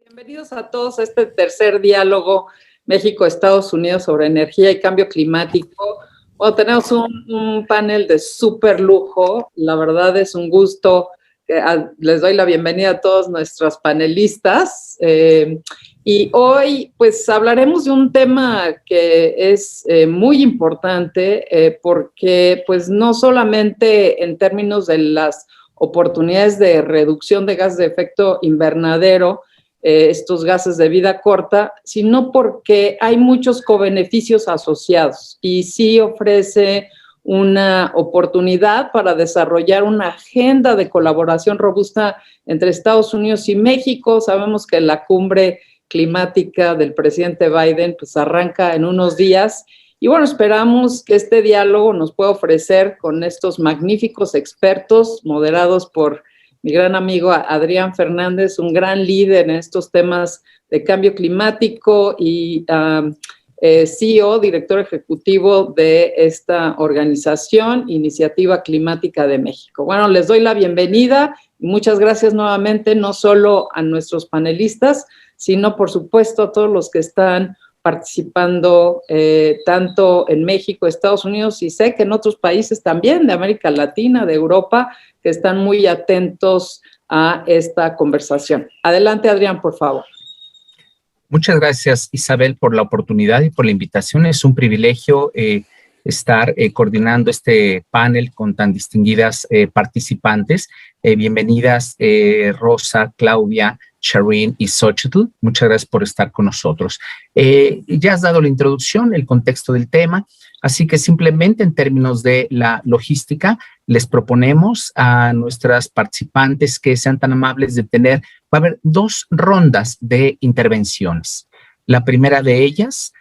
Bienvenidos a todos a este tercer diálogo México-Estados Unidos sobre energía y cambio climático. Bueno, tenemos un panel de súper lujo. La verdad es un gusto. Les doy la bienvenida a todos nuestros panelistas. Y hoy pues hablaremos de un tema que es muy importante porque pues no solamente en términos de las oportunidades de reducción de gases de efecto invernadero, estos gases de vida corta, sino porque hay muchos cobeneficios asociados y sí ofrece una oportunidad para desarrollar una agenda de colaboración robusta entre Estados Unidos y México. Sabemos que la cumbre climática del presidente Biden pues arranca en unos días y bueno, esperamos que este diálogo nos pueda ofrecer con estos magníficos expertos moderados por mi gran amigo Adrián Fernández, un gran líder en estos temas de cambio climático y CEO, director ejecutivo de esta organización, Iniciativa Climática de México. Bueno, les doy la bienvenida y muchas gracias nuevamente, no solo a nuestros panelistas, sino por supuesto a todos los que están participando tanto en México, Estados Unidos y sé que en otros países también de América Latina, de Europa, que están muy atentos a esta conversación. Adelante, Adrián, por favor. Muchas gracias, Isabel, por la oportunidad y por la invitación. Es un privilegio estar coordinando este panel con tan distinguidas participantes. Bienvenidas, Rosa, Claudia, Shireen y Xochitl. Muchas gracias por estar con nosotros. Ya has dado la introducción, el contexto del tema, así que simplemente en términos de la logística, les proponemos a nuestras participantes que sean tan amables de tener, va a haber 2 rondas de intervenciones. La primera de ellas,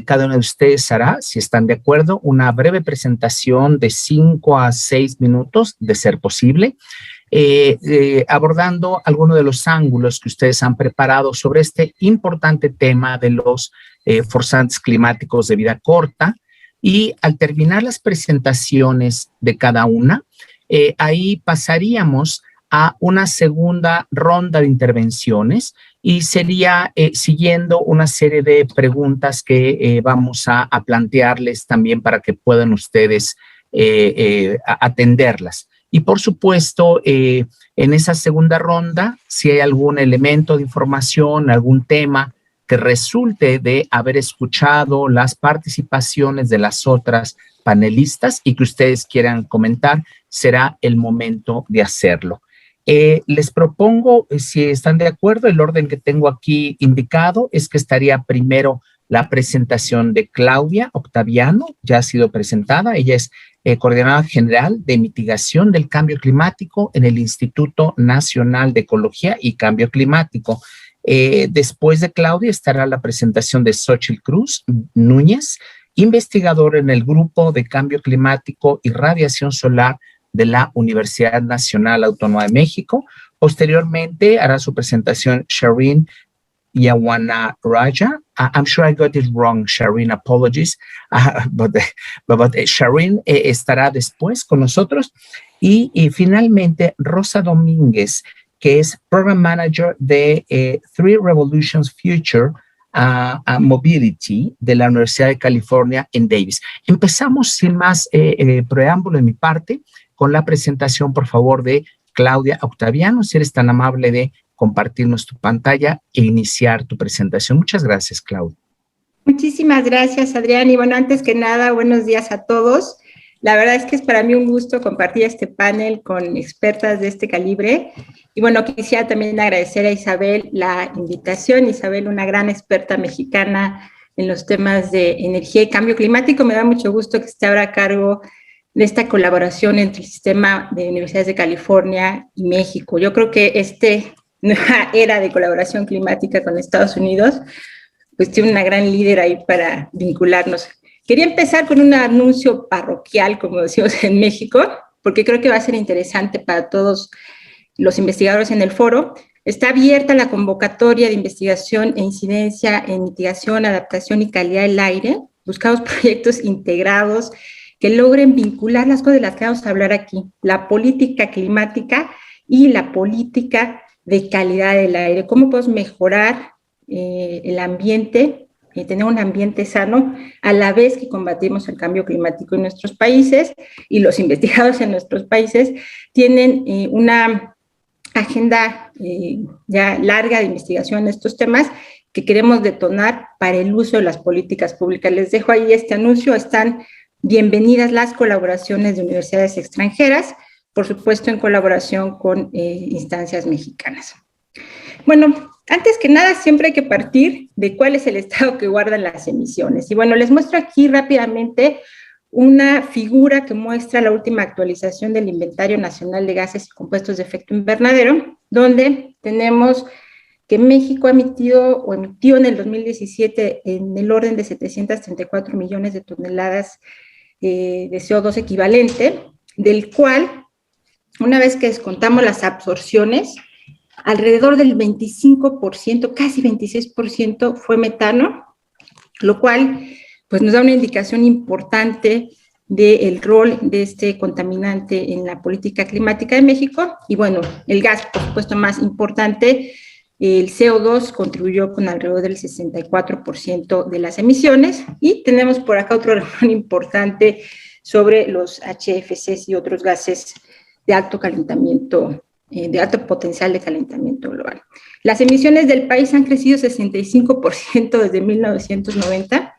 cada uno de ustedes hará, si están de acuerdo, una breve presentación de 5 a 6 minutos, de ser posible, abordando algunos de los ángulos que ustedes han preparado sobre este importante tema de los forzantes climáticos de vida corta. Y al terminar las presentaciones de cada una, ahí pasaríamos a una segunda ronda de intervenciones y sería siguiendo una serie de preguntas que vamos a plantearles también para que puedan ustedes atenderlas. Y por supuesto, en esa segunda ronda, si hay algún elemento de información, algún tema que resulte de haber escuchado las participaciones de las otras panelistas y que ustedes quieran comentar, será el momento de hacerlo. Les propongo, si están de acuerdo, el orden que tengo aquí indicado es que estaría primero la presentación de Claudia Octaviano, ya ha sido presentada, ella es coordinadora general de mitigación del cambio climático en el Instituto Nacional de Ecología y Cambio Climático. Después de Claudia estará la presentación de Xochitl Cruz Núñez, investigador en el Grupo de Cambio Climático y Radiación Solar de la Universidad Nacional Autónoma de México. Posteriormente hará su presentación Shireen Yawanaraya. I'm sure I got it wrong, Shireen, apologies. But Shireen estará después con nosotros. Y finalmente Rosa Domínguez, que es Program Manager de Three Revolutions Future Mobility de la Universidad de California en Davis. Empezamos sin más preámbulo de mi parte con la presentación, por favor, de Claudia Octaviano. Si eres tan amable de compartirnos tu pantalla e iniciar tu presentación. Muchas gracias, Claudia. Muchísimas gracias, Adrián. Y bueno, antes que nada, buenos días a todos. La verdad es que es para mí un gusto compartir este panel con expertas de este calibre. Y bueno, quisiera también agradecer a Isabel la invitación. Isabel, una gran experta mexicana en los temas de energía y cambio climático. Me da mucho gusto que esté ahora a cargo de esta colaboración entre el sistema de universidades de California y México. Yo creo que nueva era de colaboración climática con Estados Unidos, pues tiene una gran líder ahí para vincularnos. Quería empezar con un anuncio parroquial, como decimos en México, porque creo que va a ser interesante para todos los investigadores en el foro. Está abierta la convocatoria de investigación e incidencia en mitigación, adaptación y calidad del aire. Buscamos proyectos integrados que logren vincular las cosas de las que vamos a hablar aquí, la política climática y la política de calidad del aire, cómo podemos mejorar el ambiente, tener un ambiente sano, a la vez que combatimos el cambio climático en nuestros países, y los investigadores en nuestros países tienen una agenda ya larga de investigación en estos temas que queremos detonar para el uso de las políticas públicas. Les dejo ahí este anuncio, están bienvenidas las colaboraciones de universidades extranjeras, por supuesto en colaboración con instancias mexicanas. Bueno, antes que nada, siempre hay que partir de cuál es el estado que guardan las emisiones. Y bueno, les muestro aquí rápidamente una figura que muestra la última actualización del Inventario Nacional de Gases y Compuestos de Efecto Invernadero, donde tenemos que México ha emitió en el 2017 en el orden de 734 millones de toneladas de CO2 equivalente, del cual, una vez que descontamos las absorciones, alrededor del 25%, casi 26% fue metano, lo cual pues nos da una indicación importante del rol de este contaminante en la política climática de México. Y bueno, el gas, por supuesto, más importante, el CO2 contribuyó con alrededor del 64% de las emisiones, y tenemos por acá otro renglón importante sobre los HFCs y otros gases de alto calentamiento, de alto potencial de calentamiento global. Las emisiones del país han crecido 65% desde 1990,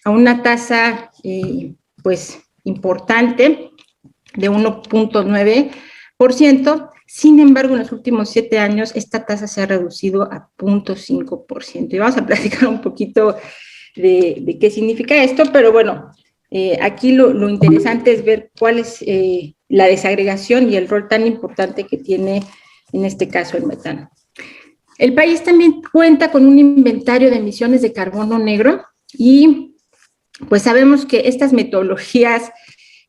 a una tasa pues importante de 1.9%. Sin embargo, en los últimos 7 años esta tasa se ha reducido a 0.5%. Y vamos a platicar un poquito de qué significa esto, pero bueno, aquí lo interesante es ver cuál es la desagregación y el rol tan importante que tiene en este caso el metano. El país también cuenta con un inventario de emisiones de carbono negro, y pues sabemos que estas metodologías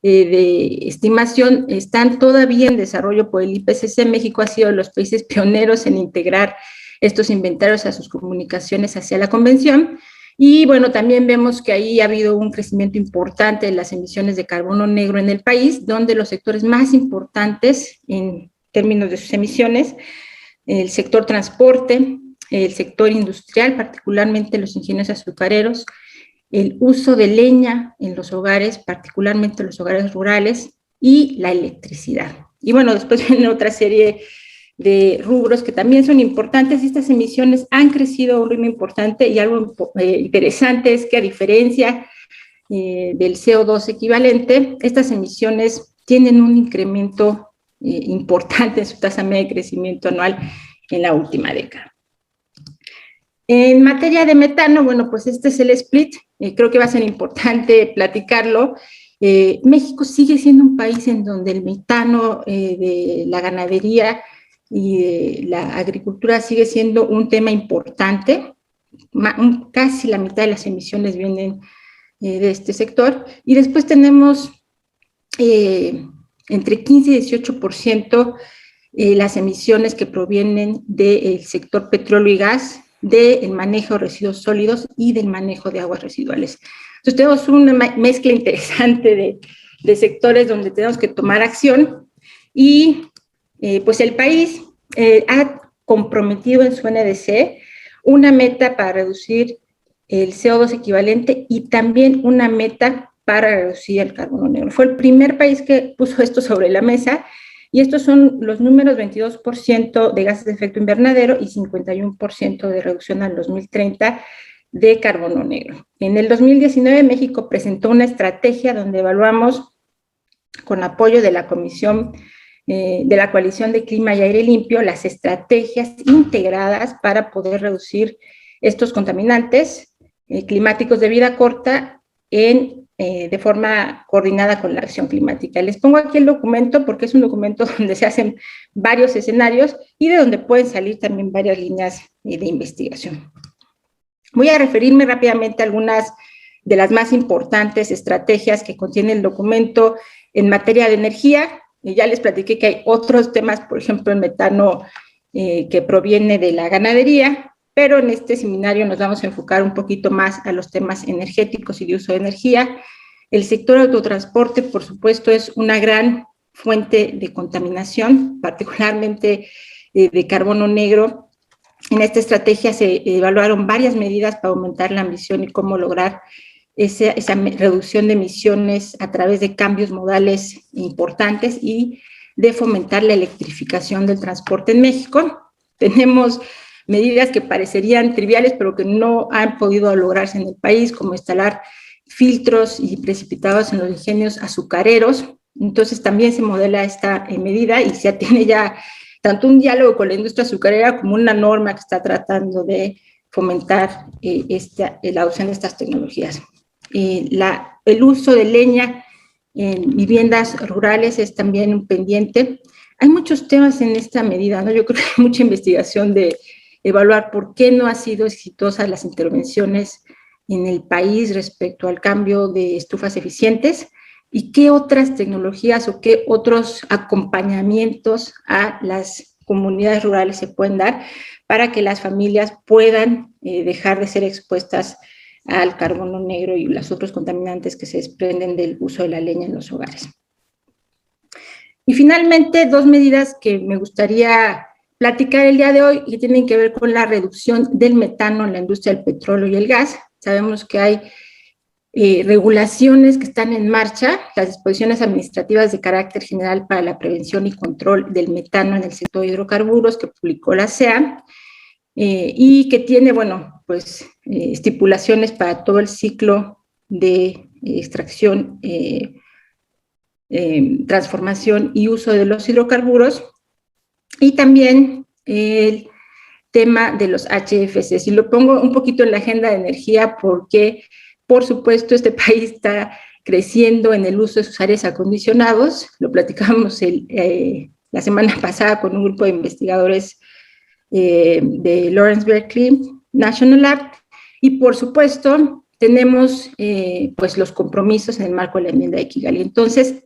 de estimación están todavía en desarrollo por el IPCC. México ha sido de los países pioneros en integrar estos inventarios a sus comunicaciones hacia la convención. Y bueno, también vemos que ahí ha habido un crecimiento importante de las emisiones de carbono negro en el país, donde los sectores más importantes en términos de sus emisiones, el sector transporte, el sector industrial, particularmente los ingenios azucareros, el uso de leña en los hogares, particularmente los hogares rurales, y la electricidad. Y bueno, después viene otra serie de rubros que también son importantes. Estas emisiones han crecido a un ritmo importante, y algo interesante es que, a diferencia del CO2 equivalente, estas emisiones tienen un incremento importante en su tasa media de crecimiento anual en la última década. En materia de metano, bueno, pues este es el split, creo que va a ser importante platicarlo. México sigue siendo un país en donde el metano de la ganadería y de la agricultura sigue siendo un tema importante. Casi la mitad de las emisiones vienen de este sector, y después tenemos entre 15 y 18% las emisiones que provienen del sector petróleo y gas, del manejo de residuos sólidos y del manejo de aguas residuales. Entonces tenemos una mezcla interesante de sectores donde tenemos que tomar acción, y pues el país ha comprometido en su NDC una meta para reducir el CO2 equivalente, y también una meta para reducir el carbono negro. Fue el primer país que puso esto sobre la mesa, y estos son los números: 22% de gases de efecto invernadero y 51% de reducción al 2030 de carbono negro. En el 2019 México presentó una estrategia donde evaluamos, con apoyo de la Comisión de la Coalición de Clima y Aire Limpio, las estrategias integradas para poder reducir estos contaminantes climáticos de vida corta de forma coordinada con la acción climática. Les pongo aquí el documento porque es un documento donde se hacen varios escenarios y de donde pueden salir también varias líneas de investigación. Voy a referirme rápidamente a algunas de las más importantes estrategias que contiene el documento en materia de energía. Ya les platiqué que hay otros temas, por ejemplo, el metano que proviene de la ganadería, pero en este seminario nos vamos a enfocar un poquito más a los temas energéticos y de uso de energía. El sector autotransporte, por supuesto, es una gran fuente de contaminación, particularmente de carbono negro. En esta estrategia se evaluaron varias medidas para aumentar la ambición y cómo lograr esa reducción de emisiones a través de cambios modales importantes y de fomentar la electrificación del transporte en México. Tenemos medidas que parecerían triviales, pero que no han podido lograrse en el país, como instalar filtros y precipitados en los ingenios azucareros. Entonces también se modela esta medida y se tiene ya tanto un diálogo con la industria azucarera como una norma que está tratando de fomentar la adopción de estas tecnologías. El uso de leña en viviendas rurales es también un pendiente. Hay muchos temas en esta medida, ¿no? Yo creo que hay mucha investigación de evaluar por qué no han sido exitosas las intervenciones en el país respecto al cambio de estufas eficientes y qué otras tecnologías o qué otros acompañamientos a las comunidades rurales se pueden dar para que las familias puedan dejar de ser expuestas al carbono negro y los otros contaminantes que se desprenden del uso de la leña en los hogares. Y finalmente, dos medidas que me gustaría platicar el día de hoy que tienen que ver con la reducción del metano en la industria del petróleo y el gas. Sabemos que hay regulaciones que están en marcha, las disposiciones administrativas de carácter general para la prevención y control del metano en el sector de hidrocarburos que publicó la CEA y que tiene, bueno, pues estipulaciones para todo el ciclo de extracción, transformación y uso de los hidrocarburos y también el tema de los HFCs. Y lo pongo un poquito en la agenda de energía porque, por supuesto, este país está creciendo en el uso de sus aires acondicionados. Lo platicamos la semana pasada con un grupo de investigadores de Lawrence Berkeley National Lab. Y, por supuesto, tenemos pues los compromisos en el marco de la enmienda de Kigali. Entonces,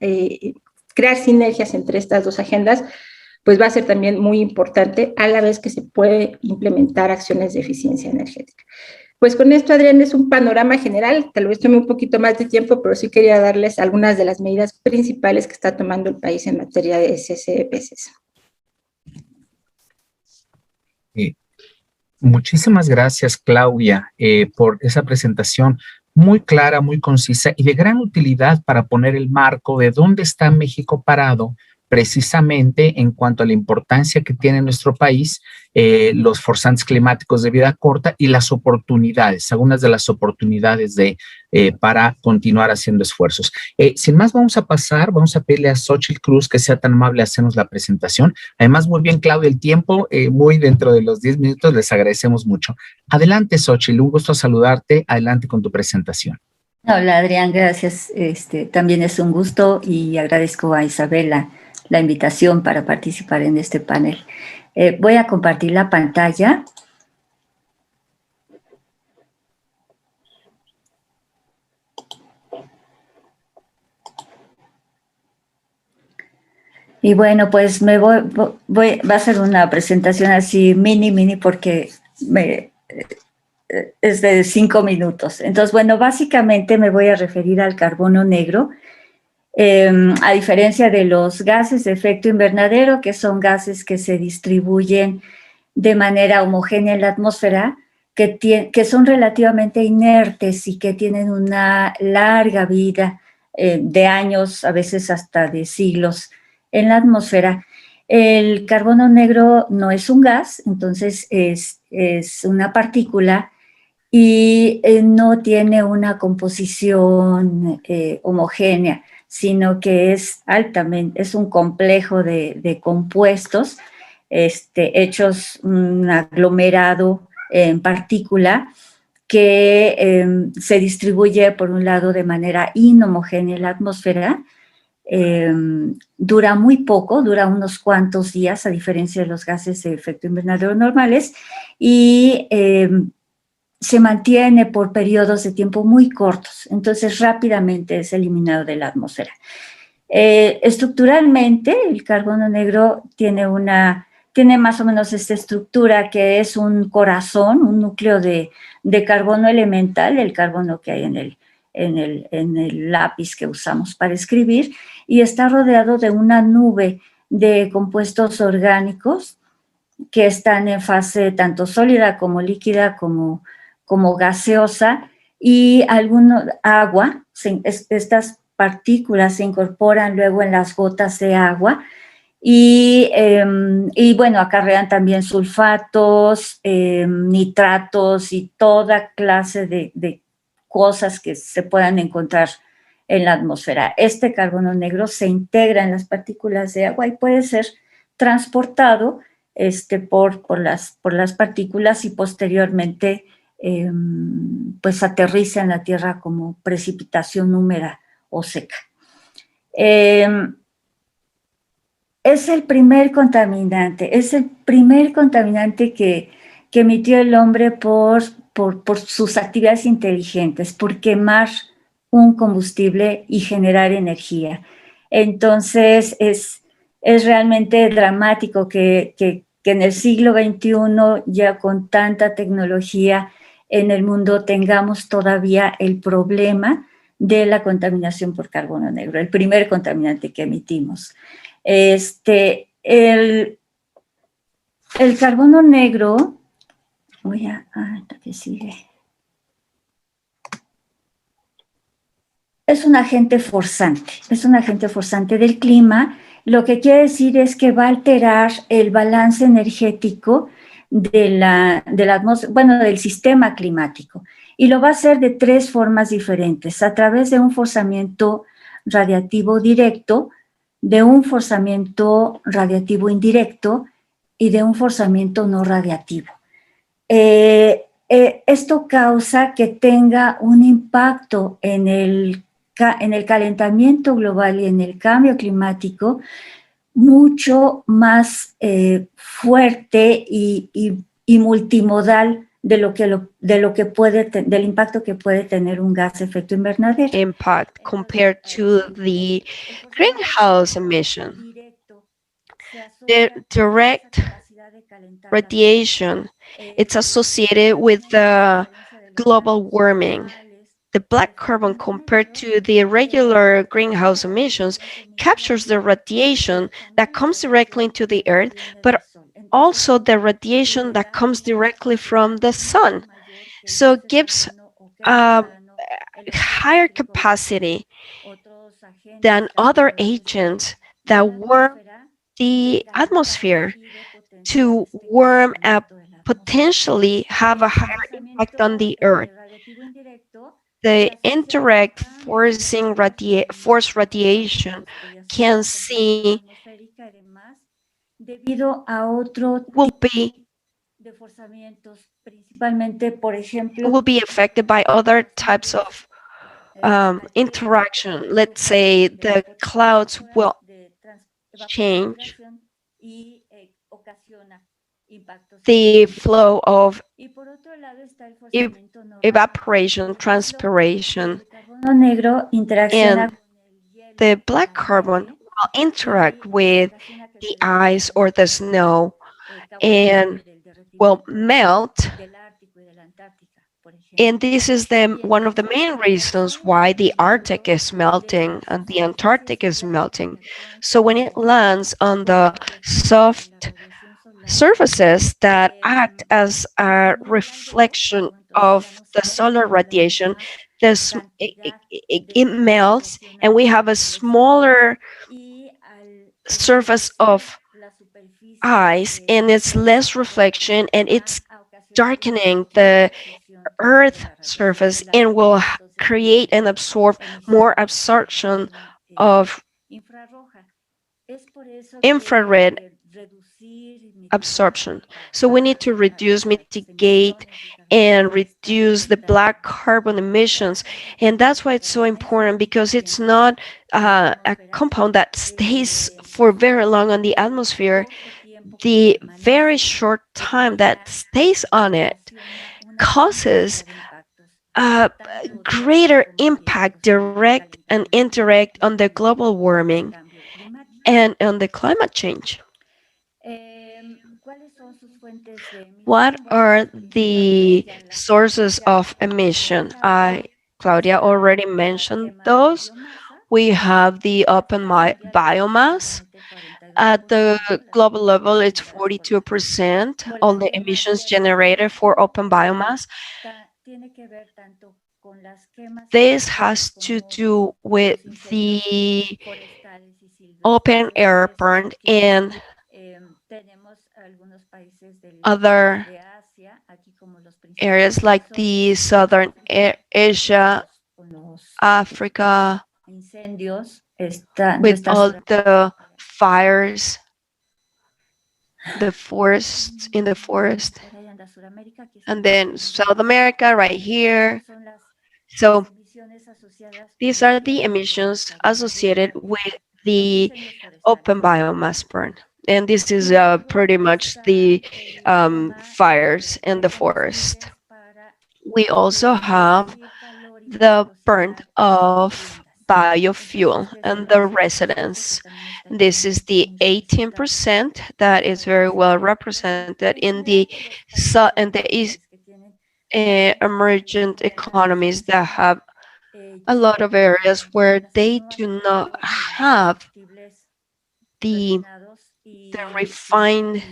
crear sinergias entre estas dos agendas pues va a ser también muy importante a la vez que se puede implementar acciones de eficiencia energética. Pues con esto, Adrián, es un panorama general, tal vez tome un poquito más de tiempo, pero sí quería darles algunas de las medidas principales que está tomando el país en materia de CCPCs. Muchísimas gracias, Claudia, por esa presentación muy clara, muy concisa y de gran utilidad para poner el marco de dónde está México parado precisamente en cuanto a la importancia que tiene nuestro país, los forzantes climáticos de vida corta y las oportunidades, algunas de las oportunidades para continuar haciendo esfuerzos. Sin más, vamos a pedirle a Xochitl Cruz que sea tan amable a hacernos la presentación. Además, muy bien, Claudia, el tiempo, muy dentro de los 10 minutos, les agradecemos mucho. Adelante, Xochitl, un gusto saludarte. Adelante con tu presentación. Hola, Adrián, gracias. También es un gusto y agradezco a Isabela la invitación para participar en este panel. Voy a compartir la pantalla. Y bueno, pues va a ser una presentación así mini porque es de 5 minutos. Entonces, bueno, básicamente me voy a referir al carbono negro. A diferencia de los gases de efecto invernadero, que son gases que se distribuyen de manera homogénea en la atmósfera, que son relativamente inertes y que tienen una larga vida de años, a veces hasta de siglos en la atmósfera. El carbono negro no es un gas, entonces es una partícula y no tiene una composición homogénea, sino que es un complejo de compuestos hechos un aglomerado en partícula que se distribuye por un lado de manera inhomogénea en la atmósfera, dura muy poco, dura unos cuantos días a diferencia de los gases de efecto invernadero normales y se mantiene por periodos de tiempo muy cortos, entonces rápidamente es eliminado de la atmósfera. Estructuralmente, el carbono negro tiene más o menos esta estructura que es un corazón, un núcleo de carbono elemental, el carbono que hay en el lápiz que usamos para escribir, y está rodeado de una nube de compuestos orgánicos que están en fase tanto sólida como líquida como gaseosa, y agua, estas partículas se incorporan luego en las gotas de agua y bueno, acarrean también sulfatos, nitratos y toda clase de cosas que se puedan encontrar en la atmósfera. Este carbono negro se integra en las partículas de agua y puede ser transportado por las partículas y posteriormente pues aterriza en la Tierra como precipitación húmeda o seca. Es el primer contaminante que emitió el hombre por sus actividades inteligentes, por quemar un combustible y generar energía. Entonces, es realmente dramático que en el siglo XXI, ya con tanta tecnología en el mundo, tengamos todavía el problema de la contaminación por carbono negro, el primer contaminante que emitimos. El carbono negro, ¿qué sigue? Es un agente forzante del clima. Lo que quiere decir es que va a alterar el balance energético de la atmósfera, bueno, del sistema climático. Y lo va a hacer de 3 formas diferentes: a través de un forzamiento radiativo directo, de un forzamiento radiativo indirecto y de un forzamiento no radiativo. Esto causa que tenga un impacto en el calentamiento global y en el cambio climático mucho más fuerte y multimodal del impacto que puede tener un gas de efecto invernadero. Impact compared to the greenhouse emission. The direct radiation, it's associated with the global warming. The black carbon, compared to the regular greenhouse emissions, captures the radiation that comes directly into the earth, but also the radiation that comes directly from the sun. So it gives a higher capacity than other agents that warm the atmosphere to warm up, potentially have a higher impact on the earth. The indirect force radiation can see will be affected by other types of interaction. Let's say the clouds will change the flow of evaporation, transpiration, and the black carbon will interact with the ice or the snow and will melt. And this is one of the main reasons why the Arctic is melting and the Antarctic is melting. So when it lands on the soft surfaces that act as a reflection of the solar radiation, it melts, and we have a smaller surface of ice, and it's less reflection, and it's darkening the Earth surface and will create and absorb more absorption of infrared absorption. So we need to reduce, mitigate, and reduce the black carbon emissions. And that's why it's so important, because it's not a compound that stays for very long on the atmosphere. The very short time that stays on it causes a greater impact, direct and indirect, on the global warming and on the climate change. What are the sources of emission? Claudia already mentioned those. We have the open biomass At the global level, it's 42% of the emissions generated for open biomass. This has to do with the open air burn and other areas like the Southern Asia, Africa, with all the fires, the forest, in the forest, and then South America right here. So these are the emissions associated with the open biomass burn. And this is pretty much the fires in the forest. We also have the burn of biofuel and the residents. This is the 18% that is very well represented in the emergent economies that have a lot of areas where they do not have the refined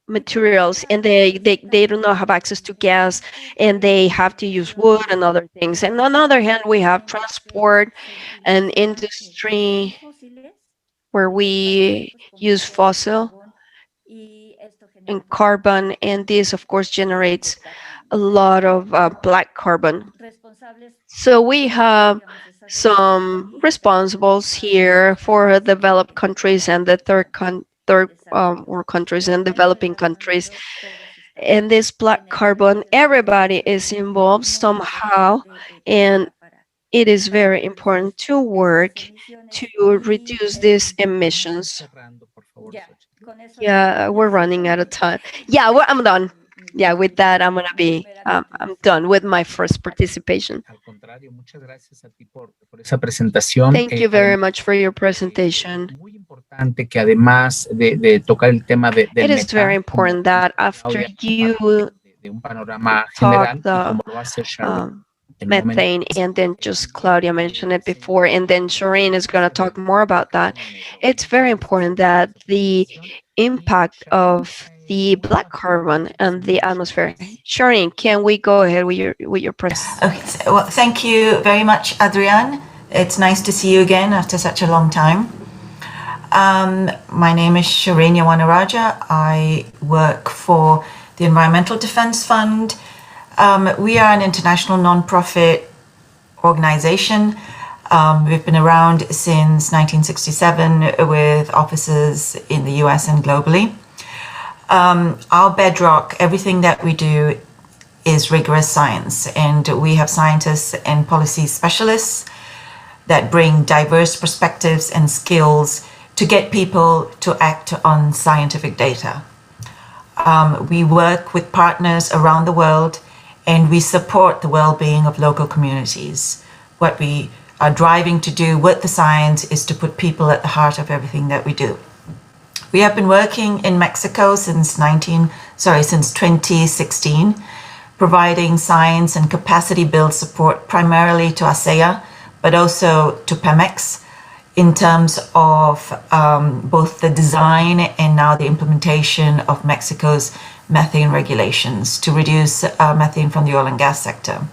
materials, and they do not have access to gas, and they have to use wood and other things. And on the other hand, we have transport and industry where we use fossil and carbon, and this of course generates a lot of black carbon. So we have some responsibles here for developed countries and the third world countries and developing countries. And this black carbon, everybody is involved somehow, and it is very important to work to reduce these emissions. Yeah, we're running out of time. Yeah, I'm done. Yeah, with that, I'm done with my first participation. Thank you very much for your presentation. It is very important that after you talk the methane, and then just Claudia mentioned it before, and then Shireen is going to talk more about that. It's very important that the impact of the black carbon and the atmosphere. Shireen, can we go ahead with your presentation? Okay, well, thank you very much, Adrian. It's nice to see you again after such a long time. My name is Shireen Yawanaraja. I work for the Environmental Defense Fund. We are an international non-profit organization. We've been around since 1967 with offices in the US and globally. Our bedrock, everything that we do, is rigorous science, and we have scientists and policy specialists that bring diverse perspectives and skills to get people to act on scientific data. We work with partners around the world, and we support the well-being of local communities. What we are driving to do with the science is to put people at the heart of everything that we do. We have been working in Mexico since 2016, providing science and capacity build support primarily to ASEA, but also to Pemex in terms of both the design and now the implementation of Mexico's methane regulations to reduce methane from the oil and gas sector.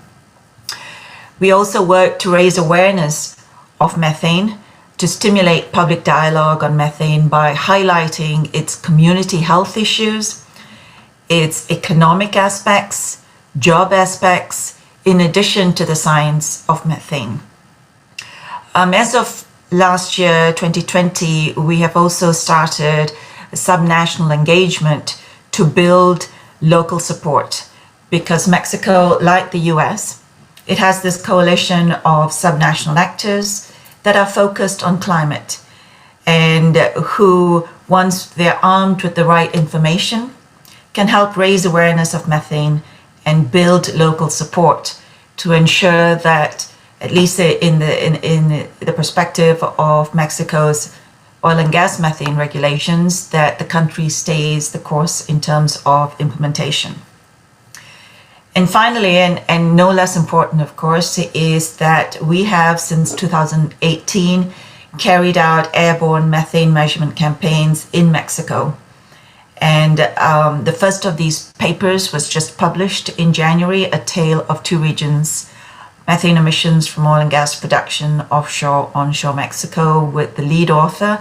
We also work to raise awareness of methane, to stimulate public dialogue on methane by highlighting its community health issues, its economic aspects, job aspects, in addition to the science of methane. As of last year, 2020, we have also started a subnational engagement to build local support, because Mexico, like the US, it has this coalition of subnational actors that are focused on climate and who, once they're armed with the right information, can help raise awareness of methane and build local support to ensure that, at least in the perspective of Mexico's oil and gas methane regulations, that the country stays the course in terms of implementation. And finally, and no less important, of course, is that we have since 2018 carried out airborne methane measurement campaigns in Mexico. And the first of these papers was just published in January, A Tale of Two Regions, Methane Emissions from Oil and Gas Production Offshore, Onshore Mexico, with the lead author,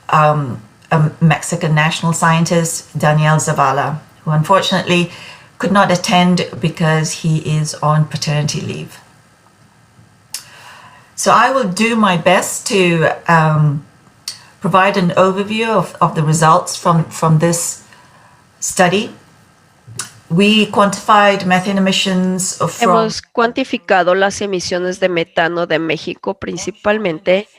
a Mexican national scientist, Daniel Zavala, who unfortunately could not attend because he is on paternity leave. So I will do my best to provide an overview of the results from this study. We quantified methane emissions from Hemos cuantificado las emisiones de metano de México principalmente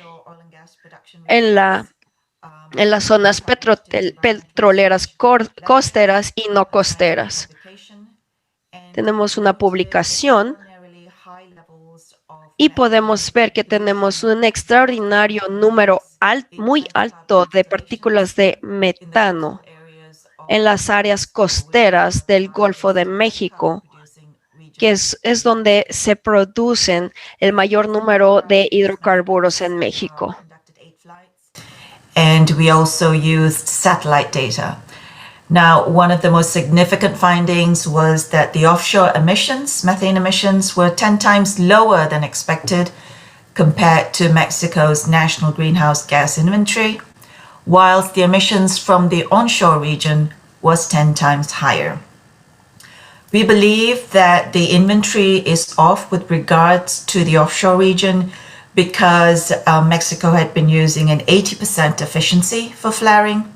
en las zonas petroleras costeras y no costeras. Tenemos una publicación y podemos ver que tenemos un extraordinario número muy alto de partículas de metano en las áreas costeras del Golfo de México, que es donde se producen el mayor número de hidrocarburos en México. And we also used satellite data. Now, one of the most significant findings was that the offshore emissions, methane emissions, were 10 times lower than expected compared to Mexico's national greenhouse gas inventory, whilst the emissions from the onshore region was 10 times higher. We believe that the inventory is off with regards to the offshore region because Mexico had been using an 80% efficiency for flaring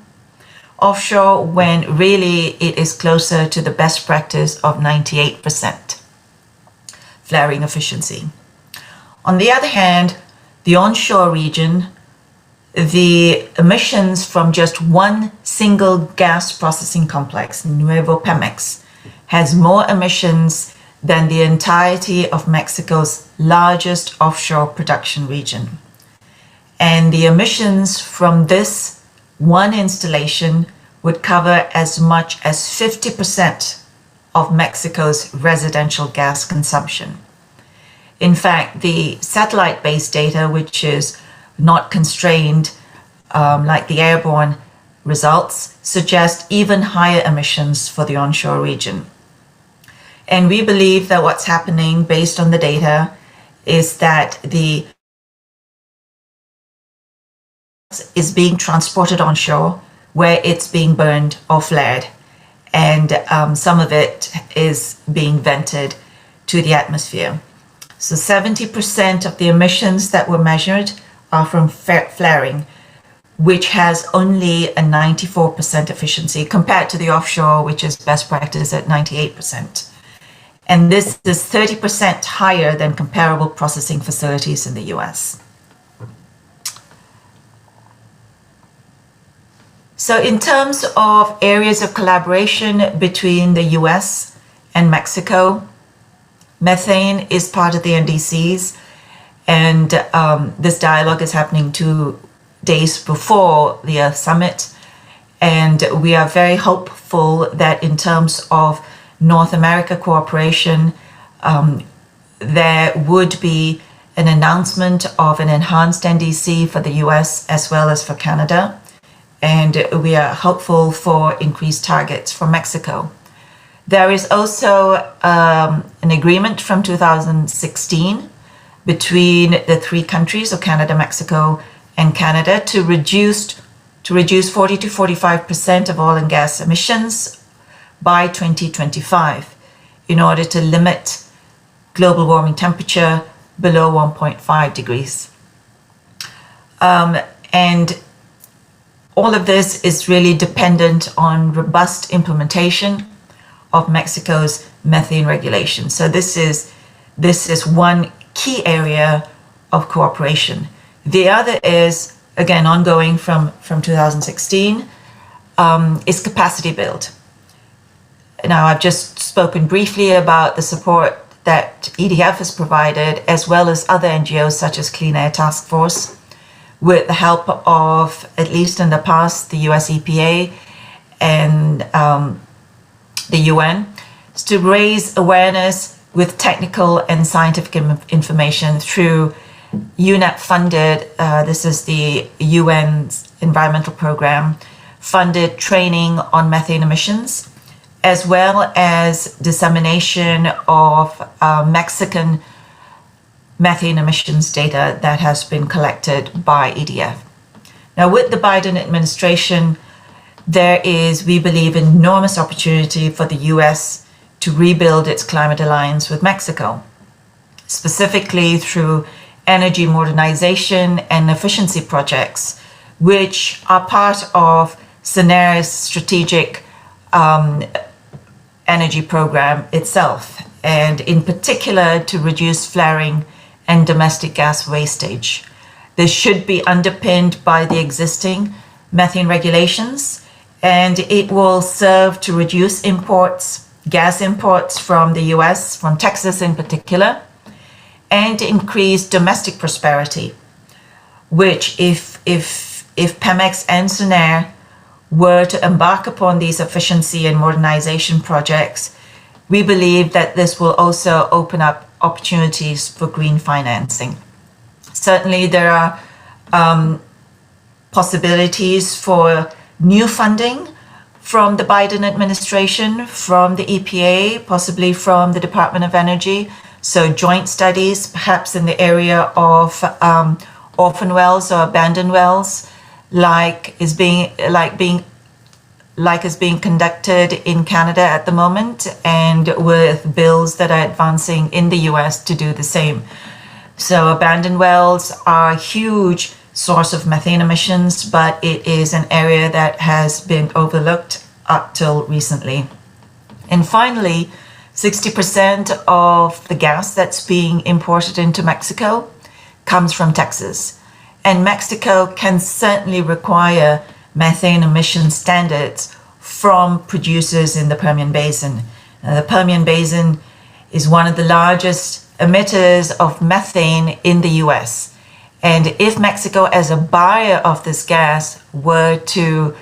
offshore, when really it is closer to the best practice of 98% flaring efficiency. On the other hand, the onshore region, the emissions from just one single gas processing complex, Nuevo Pemex, has more emissions than the entirety of Mexico's largest offshore production region. And the emissions from this one installation would cover as much as 50% of Mexico's residential gas consumption. In fact, the satellite-based data, which is not constrained like the airborne results, suggest even higher emissions for the onshore region. And we believe that what's happening based on the data is that the is being transported onshore where it's being burned or flared, and some of it is being vented to the atmosphere. So 70% of the emissions that were measured are from flaring, which has only a 94% efficiency compared to the offshore, which is best practice at 98%. And this is 30% higher than comparable processing facilities in the US. So in terms of areas of collaboration between the US and Mexico, methane is part of the NDCs, and this dialogue is happening 2 days before the Earth Summit. And we are very hopeful that in terms of North America cooperation, there would be an announcement of an enhanced NDC for the US as well as for Canada. And we are hopeful for increased targets for Mexico. There is also an agreement from 2016 between the 3 countries of Canada, Mexico, and Canada to reduce 40 to 45% of oil and gas emissions by 2025 in order to limit global warming temperature below 1.5 degrees. And all of this is really dependent on robust implementation of Mexico's methane regulation. So this is one key area of cooperation. The other is, again, ongoing from 2016, is capacity build. Now, I've just spoken briefly about the support that EDF has provided, as well as other NGOs such as Clean Air Task Force, with the help of, at least in the past, the US EPA and the UN, is to raise awareness with technical and scientific information through UNEP funded, this is the UN's environmental program, funded training on methane emissions, as well as dissemination of Mexican methane emissions data that has been collected by EDF. Now, with the Biden administration, there is, we believe, enormous opportunity for the US to rebuild its climate alliance with Mexico, specifically through energy modernization and efficiency projects, which are part of SENER's strategic energy program itself, and in particular to reduce flaring and domestic gas wastage. This should be underpinned by the existing methane regulations, and it will serve to reduce imports, gas imports from the US, from Texas in particular, and increase domestic prosperity, which if Pemex and SENER were to embark upon these efficiency and modernization projects, we believe that this will also open up opportunities for green financing. Certainly there are possibilities for new funding from the Biden administration, from the EPA, possibly from the Department of Energy. So joint studies, perhaps in the area of orphan wells or abandoned wells, like is being conducted in Canada at the moment, and with bills that are advancing in the US to do the same. So abandoned wells are a huge source of methane emissions, but it is an area that has been overlooked up till recently. And finally, 60% of the gas that's being imported into Mexico comes from Texas. And Mexico can certainly require methane emission standards from producers in the Permian Basin. The Permian Basin is one of the largest emitters of methane in the US. And if Mexico, as a buyer of this gas, were to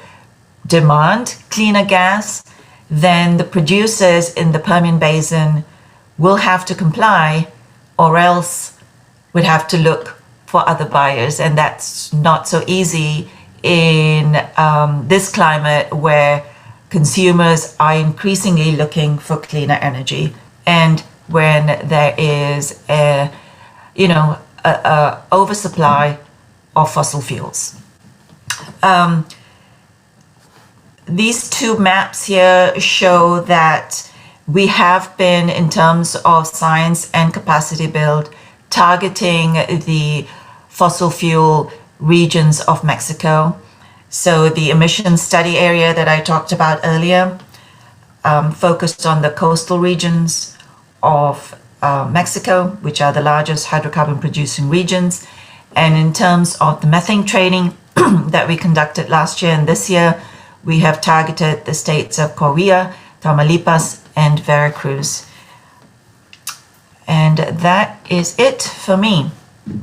demand cleaner gas, then the producers in the Permian Basin will have to comply, or else would have to look for other buyers. And that's not so easy in this climate where consumers are increasingly looking for cleaner energy, and when there is a oversupply of fossil fuels. These two maps here show that we have been, in terms of science and capacity build, targeting the fossil fuel regions of Mexico. So the emission study area that I talked about earlier focused on the coastal regions of Mexico, which are the largest hydrocarbon producing regions. And in terms of the methane training that we conducted last year and this year, we have targeted the states of Coahuila, Tamaulipas, and Veracruz. And that is it for me.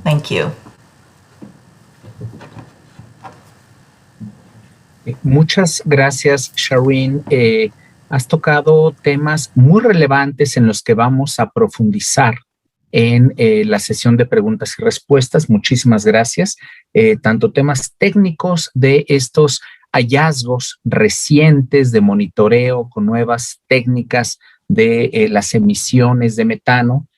Thank you. Muchas gracias, Shireen. Has tocado temas muy relevantes en los que vamos a profundizar en la sesión de preguntas y respuestas. Muchísimas gracias. Tanto temas técnicos de estos hallazgos recientes de monitoreo con nuevas técnicas de las emisiones de metano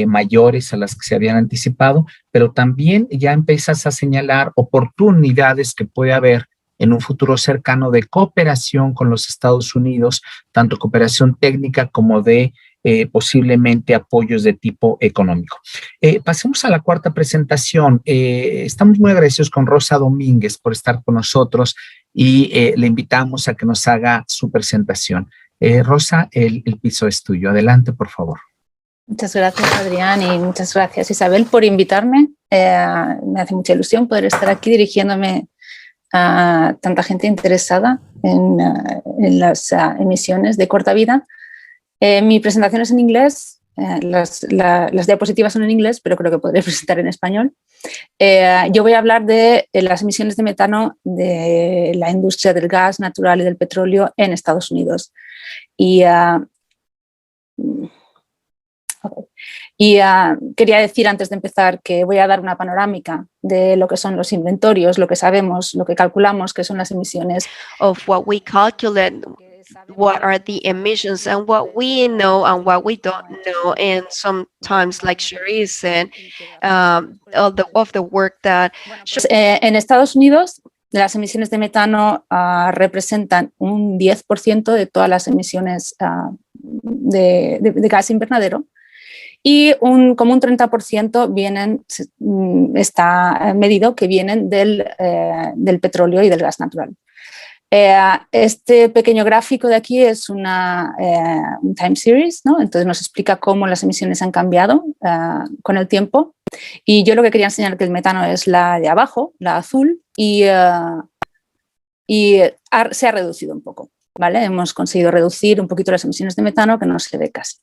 mayores a las que se habían anticipado, pero también ya empiezas a señalar oportunidades que puede haber en un futuro cercano de cooperación con los Estados Unidos, tanto cooperación técnica como de posiblemente apoyos de tipo económico. Pasemos a la cuarta presentación. Estamos muy agradecidos con Rosa Domínguez por estar con nosotros y le invitamos a que nos haga su presentación. Rosa, el piso es tuyo. Adelante, por favor. Muchas gracias, Adrián, y muchas gracias, Isabel, por invitarme. Me hace mucha ilusión poder estar aquí dirigiéndome a tanta gente interesada en las emisiones de corta vida. Mi presentación es en inglés, las diapositivas son en inglés, pero creo que podré presentar en español. Yo voy a hablar de las emisiones de metano de la industria del gas natural y del petróleo en Estados Unidos. Y Okay. Y quería decir antes de empezar que voy a dar una panorámica de lo que son los inventorios, lo que sabemos, lo que calculamos que son las emisiones. Of what we calculate, what are the emissions, and what we know and what we don't know, and sometimes, like Cherie said, of the work that. En Estados Unidos, las emisiones de metano representan un 10% de todas las emisiones de gas invernadero. Y como un 30% está medido que vienen del petróleo y del gas natural. Este pequeño gráfico de aquí es un time series, ¿no? Entonces nos explica cómo las emisiones han cambiado con el tiempo. Y yo lo que quería enseñar que el metano es la de abajo, la azul, y se ha reducido un poco, ¿vale? Hemos conseguido reducir un poquito las emisiones de metano, que no se ve casi.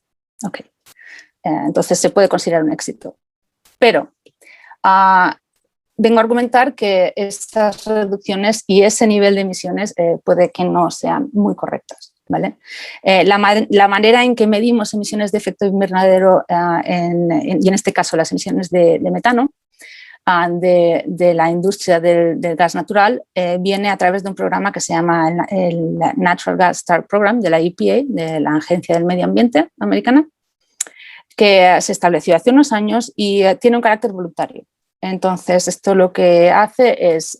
Okay. Entonces se puede considerar un éxito. Pero vengo a argumentar que estas reducciones y ese nivel de emisiones puede que no sean muy correctas, ¿vale? La manera en que medimos emisiones de efecto invernadero y en este caso las emisiones de metano de la industria del gas natural viene a través de un programa que se llama el Natural Gas Start Program de la EPA, de la Agencia del Medio Ambiente americana, que se estableció hace unos años y tiene un carácter voluntario. Entonces, esto lo que hace es,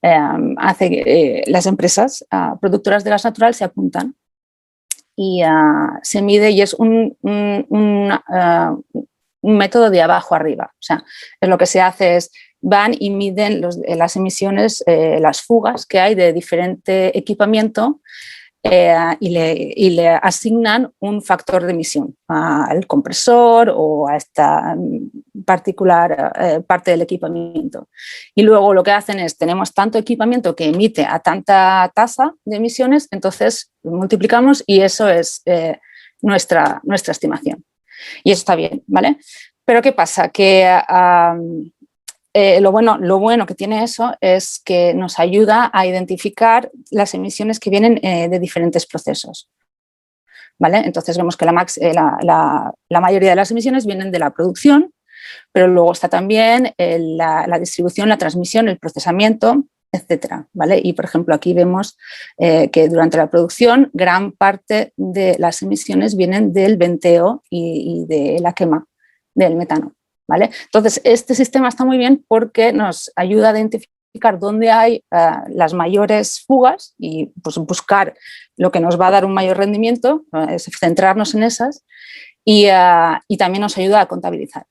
las empresas productoras de gas natural se apuntan y se mide, y es un método de abajo arriba. O sea, lo que se hace es, van y miden las emisiones, las fugas que hay de diferente equipamiento, y le asignan un factor de emisión al compresor o a esta particular parte del equipamiento. Y luego lo que hacen es, tenemos tanto equipamiento que emite a tanta tasa de emisiones, entonces multiplicamos y eso es nuestra estimación. Y eso está bien, ¿vale? Pero ¿qué pasa? Que lo bueno que tiene eso es que nos ayuda a identificar las emisiones que vienen de diferentes procesos, ¿vale? Entonces vemos que la mayoría de las emisiones vienen de la producción, pero luego está también la distribución, la transmisión, el procesamiento, etcétera, ¿vale? Y por ejemplo aquí vemos que durante la producción gran parte de las emisiones vienen del venteo y de la quema del metano, ¿vale? Entonces, este sistema está muy bien porque nos ayuda a identificar dónde hay las mayores fugas y pues, buscar lo que nos va a dar un mayor rendimiento, es centrarnos en esas y también nos ayuda a contabilizar.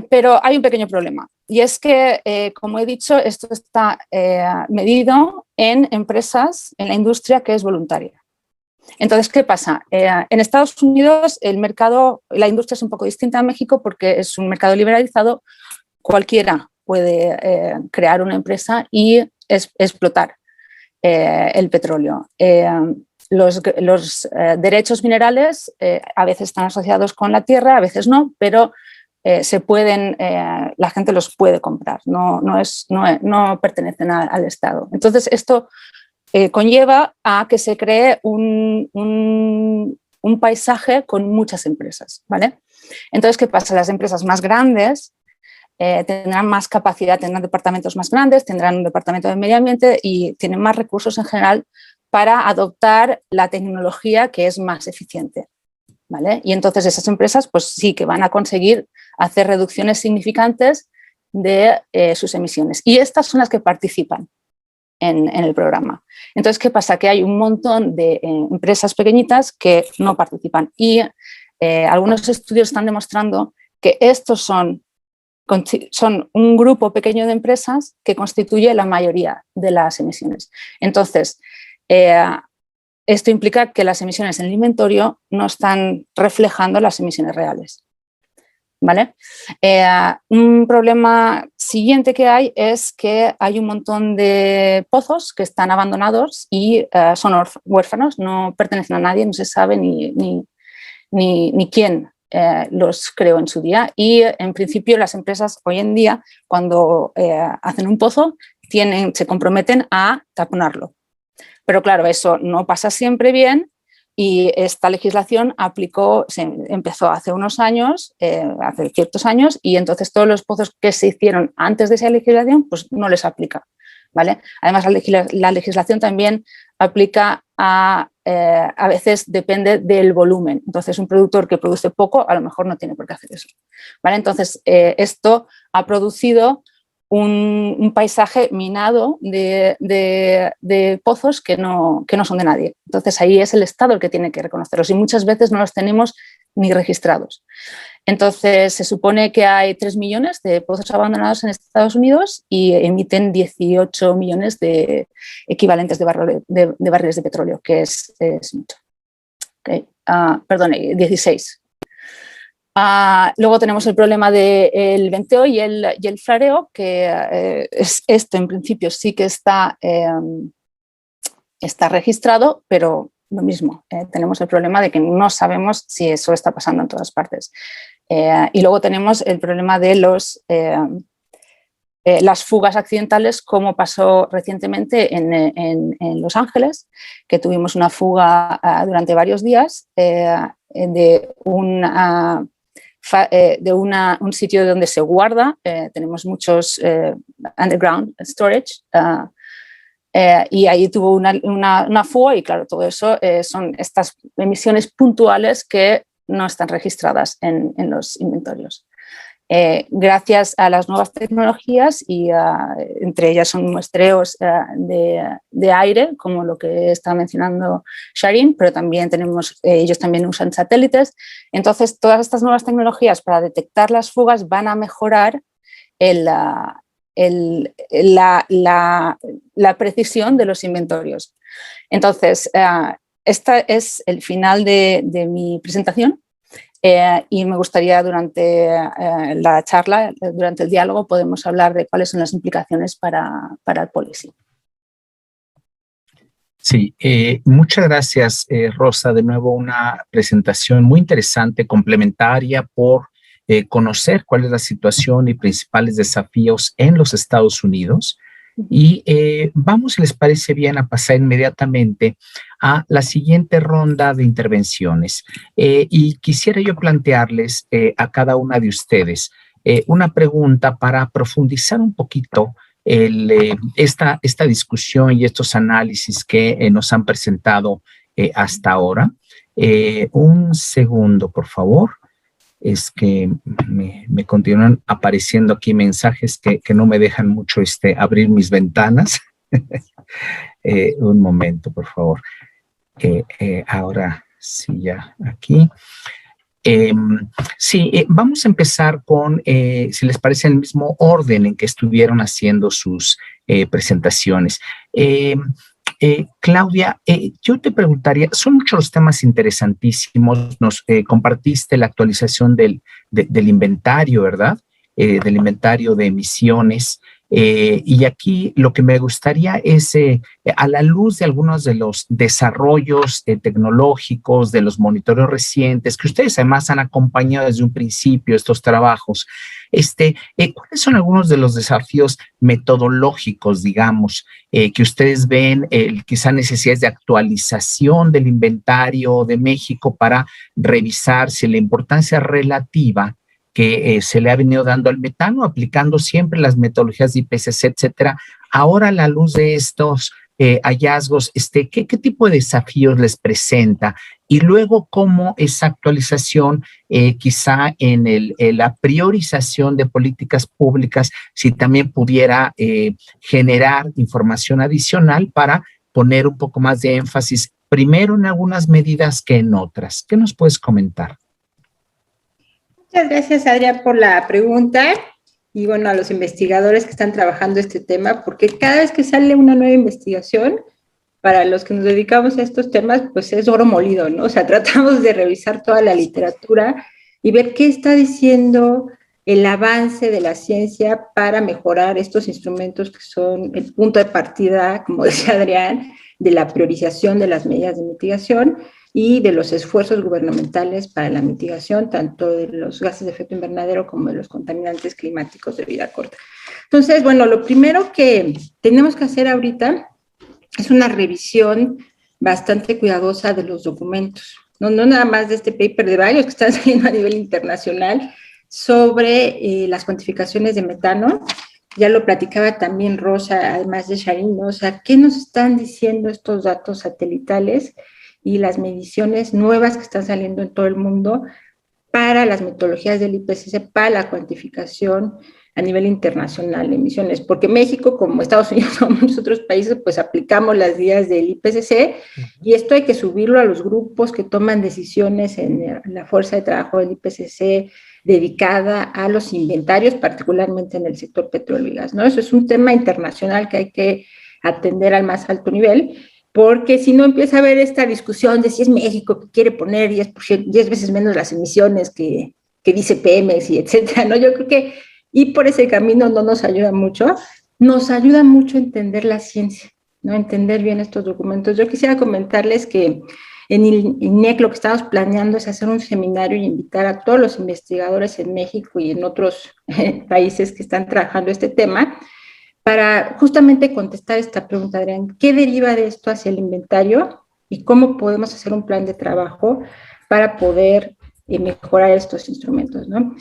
Pero hay un pequeño problema y es que, como he dicho, esto está medido en empresas, en la industria que es voluntaria. Entonces, ¿qué pasa? En Estados Unidos el mercado, la industria es un poco distinta a México porque es un mercado liberalizado, cualquiera puede crear una empresa y explotar el petróleo. Los derechos minerales a veces están asociados con la tierra, a veces no, pero la gente los puede comprar, no pertenecen al Estado. Entonces, esto conlleva a que se cree un paisaje con muchas empresas, ¿vale? Entonces, ¿qué pasa? Las empresas más grandes tendrán más capacidad, tendrán departamentos más grandes, tendrán un departamento de medio ambiente y tienen más recursos en general para adoptar la tecnología que es más eficiente, ¿vale? Y entonces esas empresas pues sí que van a conseguir hacer reducciones significantes de sus emisiones. Y estas son las que participan en el programa. Entonces, ¿qué pasa? Que hay un montón de empresas pequeñitas que no participan y algunos estudios están demostrando que estos son un grupo pequeño de empresas que constituye la mayoría de las emisiones. Entonces, esto implica que las emisiones en el inventario no están reflejando las emisiones reales, ¿vale? Un problema siguiente que hay es que hay un montón de pozos que están abandonados y son huérfanos, no pertenecen a nadie, no se sabe ni quién los creó en su día y en principio las empresas hoy en día cuando hacen un pozo se comprometen a taponarlo. Pero claro, eso no pasa siempre bien Y esta legislación empezó hace unos años, hace ciertos años, y entonces todos los pozos que se hicieron antes de esa legislación, pues no les aplica, ¿vale? Además, la legislación también aplica a veces depende del volumen. Entonces, un productor que produce poco, a lo mejor no tiene por qué hacer eso, ¿vale? Entonces, esto ha producido un paisaje minado de pozos que no son de nadie. Entonces ahí es el Estado el que tiene que reconocerlos y muchas veces no los tenemos ni registrados. Entonces se supone que hay 3 millones de pozos abandonados en Estados Unidos y emiten 18 millones de equivalentes de barriles de petróleo, que es mucho. Okay. Perdón, 16. Luego tenemos el problema del venteo y el flareo, que esto en principio sí que está registrado, pero lo mismo, tenemos el problema de que no sabemos si eso está pasando en todas partes. Y luego tenemos el problema de las fugas accidentales, como pasó recientemente en Los Ángeles, que tuvimos una fuga durante varios días de un sitio donde se guarda, tenemos muchos underground storage, y ahí tuvo una fuga y claro, todo eso son estas emisiones puntuales que no están registradas en los inventarios. Gracias a las nuevas tecnologías y entre ellas son muestreos de aire, como lo que está mencionando Shireen, pero también ellos también usan satélites. Entonces, todas estas nuevas tecnologías para detectar las fugas van a mejorar la precisión de los inventorios. Entonces, este es el final de mi presentación. Y me gustaría durante la charla, durante el diálogo, podemos hablar de cuáles son las implicaciones para el policy. Sí, muchas gracias, Rosa. De nuevo, una presentación muy interesante, complementaria por conocer cuál es la situación y principales desafíos en los Estados Unidos. Y vamos, si les parece bien, a pasar inmediatamente a la siguiente ronda de intervenciones. Y quisiera yo plantearles a cada una de ustedes una pregunta para profundizar un poquito esta discusión y estos análisis que nos han presentado hasta ahora. Un segundo, por favor. Es que me continúan apareciendo aquí mensajes que no me dejan mucho abrir mis ventanas. Un momento, por favor. Ahora sí, ya aquí. Vamos a empezar con, si les parece, el mismo orden en que estuvieron haciendo sus presentaciones. Claudia, yo te preguntaría, son muchos los temas interesantísimos, nos compartiste la actualización del inventario, ¿verdad? Del inventario de emisiones, y aquí lo que me gustaría es, a la luz de algunos de los desarrollos tecnológicos, de los monitoreos recientes, que ustedes además han acompañado desde un principio estos trabajos, ¿cuáles son algunos de los desafíos metodológicos, digamos, que ustedes ven, quizá necesidades de actualización del inventario de México para revisar si la importancia relativa que se le ha venido dando al metano, aplicando siempre las metodologías de IPCC, etcétera? Ahora, a la luz de estos hallazgos, ¿qué tipo de desafíos les presenta? Y luego, cómo esa actualización, quizá en la priorización de políticas públicas, si también pudiera generar información adicional para poner un poco más de énfasis, primero en algunas medidas que en otras. ¿Qué nos puedes comentar? Muchas gracias, Adrián, por la pregunta. Y bueno, a los investigadores que están trabajando este tema, porque cada vez que sale una nueva investigación, para los que nos dedicamos a estos temas, pues es oro molido, ¿no? O sea, tratamos de revisar toda la literatura y ver qué está diciendo el avance de la ciencia para mejorar estos instrumentos que son el punto de partida, como decía Adrián, de la priorización de las medidas de mitigación y de los esfuerzos gubernamentales para la mitigación, tanto de los gases de efecto invernadero como de los contaminantes climáticos de vida corta. Entonces, bueno, lo primero que tenemos que hacer ahorita es una revisión bastante cuidadosa de los documentos, no nada más de este paper, de varios que están saliendo a nivel internacional sobre las cuantificaciones de metano. Ya lo platicaba también Rosa, además de Sharin, ¿no? O sea, ¿qué nos están diciendo estos datos satelitales y las mediciones nuevas que están saliendo en todo el mundo para las metodologías del IPCC, para la cuantificación a nivel internacional de emisiones? Porque México, como Estados Unidos, como muchos otros países, pues aplicamos las guías del IPCC, y esto hay que subirlo a los grupos que toman decisiones en la fuerza de trabajo del IPCC, dedicada a los inventarios, particularmente en el sector petróleo y gas, ¿no? Eso es un tema internacional que hay que atender al más alto nivel, porque si no empieza a haber esta discusión de si es México que quiere poner 10 veces menos las emisiones que dice Pemex y etcétera, ¿no? Yo creo que ir por ese camino no nos ayuda mucho. Nos ayuda mucho a entender la ciencia, ¿no? Entender bien estos documentos. Yo quisiera comentarles que en el INEC lo que estamos planeando es hacer un seminario y invitar a todos los investigadores en México y en otros países que están trabajando este tema para justamente contestar esta pregunta, Adrián: ¿qué deriva de esto hacia el inventario y cómo podemos hacer un plan de trabajo para poder mejorar estos instrumentos, ¿no?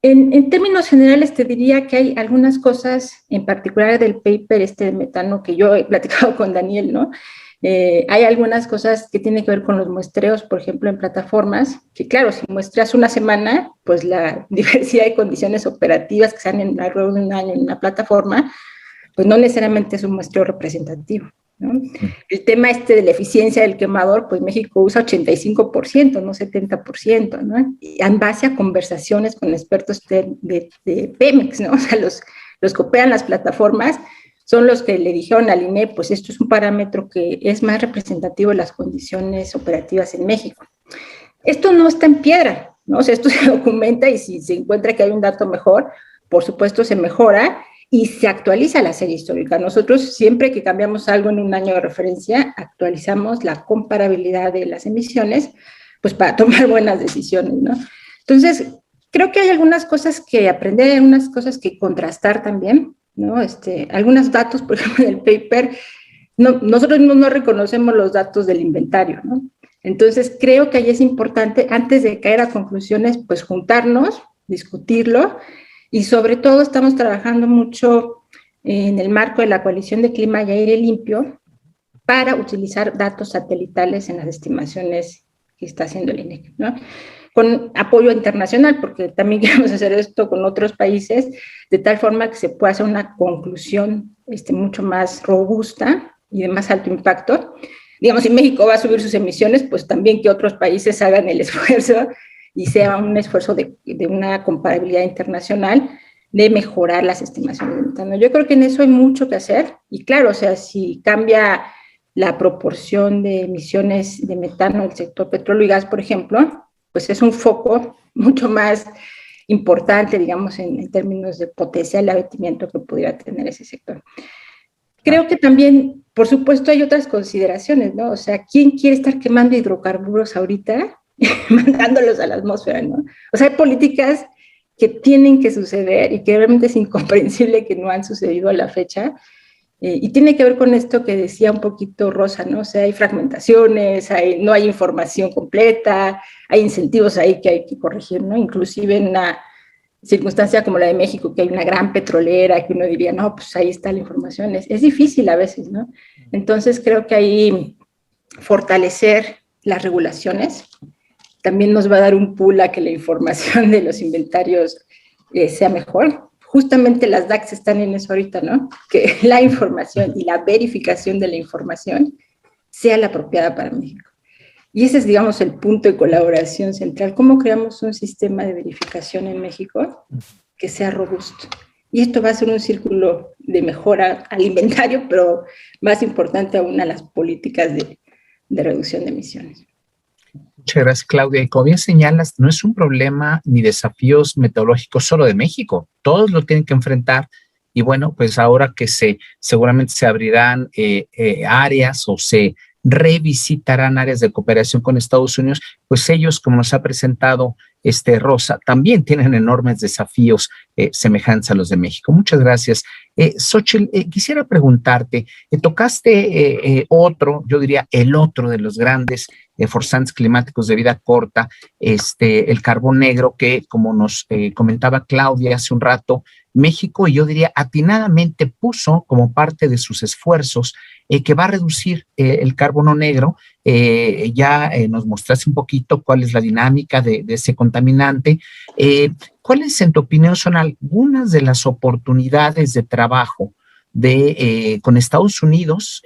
En términos generales te diría que hay algunas cosas, en particular del paper de metano, que yo he platicado con Daniel, ¿no? Hay algunas cosas que tienen que ver con los muestreos, por ejemplo, en plataformas, que claro, si muestras una semana, pues la diversidad de condiciones operativas que se dan en alrededor de un año en una plataforma, pues no necesariamente es un muestreo representativo, ¿no? El tema de la eficiencia del quemador, pues México usa 85%, no 70%, ¿no? Y en base a conversaciones con expertos de Pemex, ¿no? O sea, los que operan las plataformas son los que le dijeron al INE, pues esto es un parámetro que es más representativo de las condiciones operativas en México. Esto no está en piedra, ¿no? O sea, esto se documenta, y si se encuentra que hay un dato mejor, por supuesto se mejora y se actualiza la serie histórica. Nosotros siempre que cambiamos algo en un año de referencia, actualizamos la comparabilidad de las emisiones, pues para tomar buenas decisiones, ¿no? Entonces, creo que hay algunas cosas que aprender, algunas cosas que contrastar también, ¿no? Algunos datos, por ejemplo, en el paper, nosotros no reconocemos los datos del inventario, ¿no? Entonces, creo que ahí es importante, antes de caer a conclusiones, pues juntarnos, discutirlo, y sobre todo estamos trabajando mucho en el marco de la Coalición de Clima y Aire Limpio para utilizar datos satelitales en las estimaciones que está haciendo el INEC, ¿no? Con apoyo internacional, porque también queremos hacer esto con otros países, de tal forma que se pueda hacer una conclusión mucho más robusta y de más alto impacto. Digamos, si México va a subir sus emisiones, pues también que otros países hagan el esfuerzo y sea un esfuerzo de una comparabilidad internacional de mejorar las estimaciones de metano. Yo creo que en eso hay mucho que hacer, y claro, o sea, si cambia la proporción de emisiones de metano del sector petróleo y gas, por ejemplo, pues es un foco mucho más importante, digamos, en términos de potencial de abatimiento que pudiera tener ese sector. Creo que también, por supuesto, hay otras consideraciones, ¿no? O sea, ¿quién quiere estar quemando hidrocarburos ahorita, mandándolos a la atmósfera, ¿no? O sea, hay políticas que tienen que suceder y que realmente es incomprensible que no han sucedido a la fecha. Y tiene que ver con esto que decía un poquito Rosa, ¿no? O sea, hay fragmentaciones, no hay información completa, hay incentivos ahí que hay que corregir, ¿no? Inclusive en una circunstancia como la de México, que hay una gran petrolera, que uno diría, no, pues ahí está la información. Es difícil a veces, ¿no? Entonces creo que ahí fortalecer las regulaciones también nos va a dar un pool a que la información de los inventarios sea mejor. Justamente las DACs están en eso ahorita, ¿no? Que la información y la verificación de la información sea la apropiada para México. Y ese es, digamos, el punto de colaboración central. ¿Cómo creamos un sistema de verificación en México que sea robusto? Y esto va a ser un círculo de mejora al inventario, pero más importante aún a las políticas de reducción de emisiones. Muchas gracias, Claudia. Y como bien señalas, no es un problema ni desafíos metodológicos solo de México. Todos lo tienen que enfrentar. Y bueno, pues ahora que seguramente se abrirán áreas o se revisitarán áreas de cooperación con Estados Unidos, pues ellos, como nos ha presentado Rosa, también tienen enormes desafíos semejantes a los de México. Muchas gracias. Xóchitl, quisiera preguntarte, tocaste otro, yo diría el otro de los grandes forzantes climáticos de vida corta, el carbón negro, que como nos comentaba Claudia hace un rato, México, yo diría atinadamente puso como parte de sus esfuerzos que va a reducir el carbono negro. Ya nos mostraste un poquito cuál es la dinámica de ese contaminante. ¿Cuáles, en tu opinión, son algunas de las oportunidades de trabajo con Estados Unidos,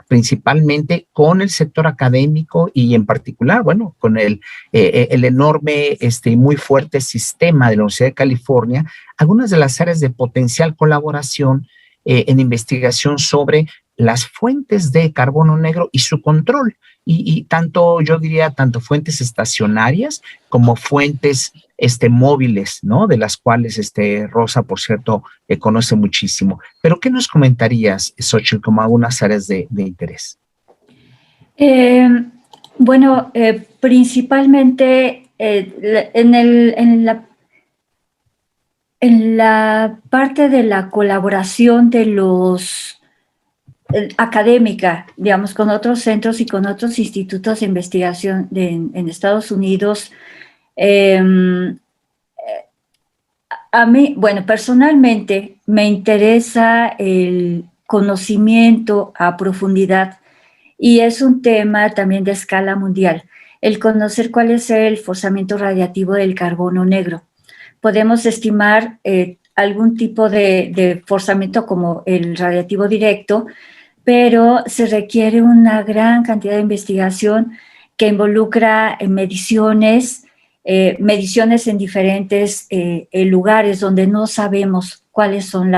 principalmente con el sector académico y en particular, bueno, con el enorme y muy fuerte sistema de la Universidad de California, algunas de las áreas de potencial colaboración en investigación sobre las fuentes de carbono negro y su control? Y tanto, yo diría, tanto fuentes estacionarias como fuentes móviles, ¿no? De las cuales Rosa, por cierto, conoce muchísimo. Pero, ¿qué nos comentarías, Xóchitl, como algunas áreas de interés? Bueno, principalmente en la parte de la colaboración de los académica, digamos, con otros centros y con otros institutos de investigación en Estados Unidos. A mí, bueno, personalmente me interesa el conocimiento a profundidad y es un tema también de escala mundial, el conocer cuál es el forzamiento radiativo del carbono negro. Podemos estimar algún tipo de forzamiento como el radiativo directo, pero se requiere una gran cantidad de investigación que involucra mediciones en diferentes lugares donde no sabemos cuáles son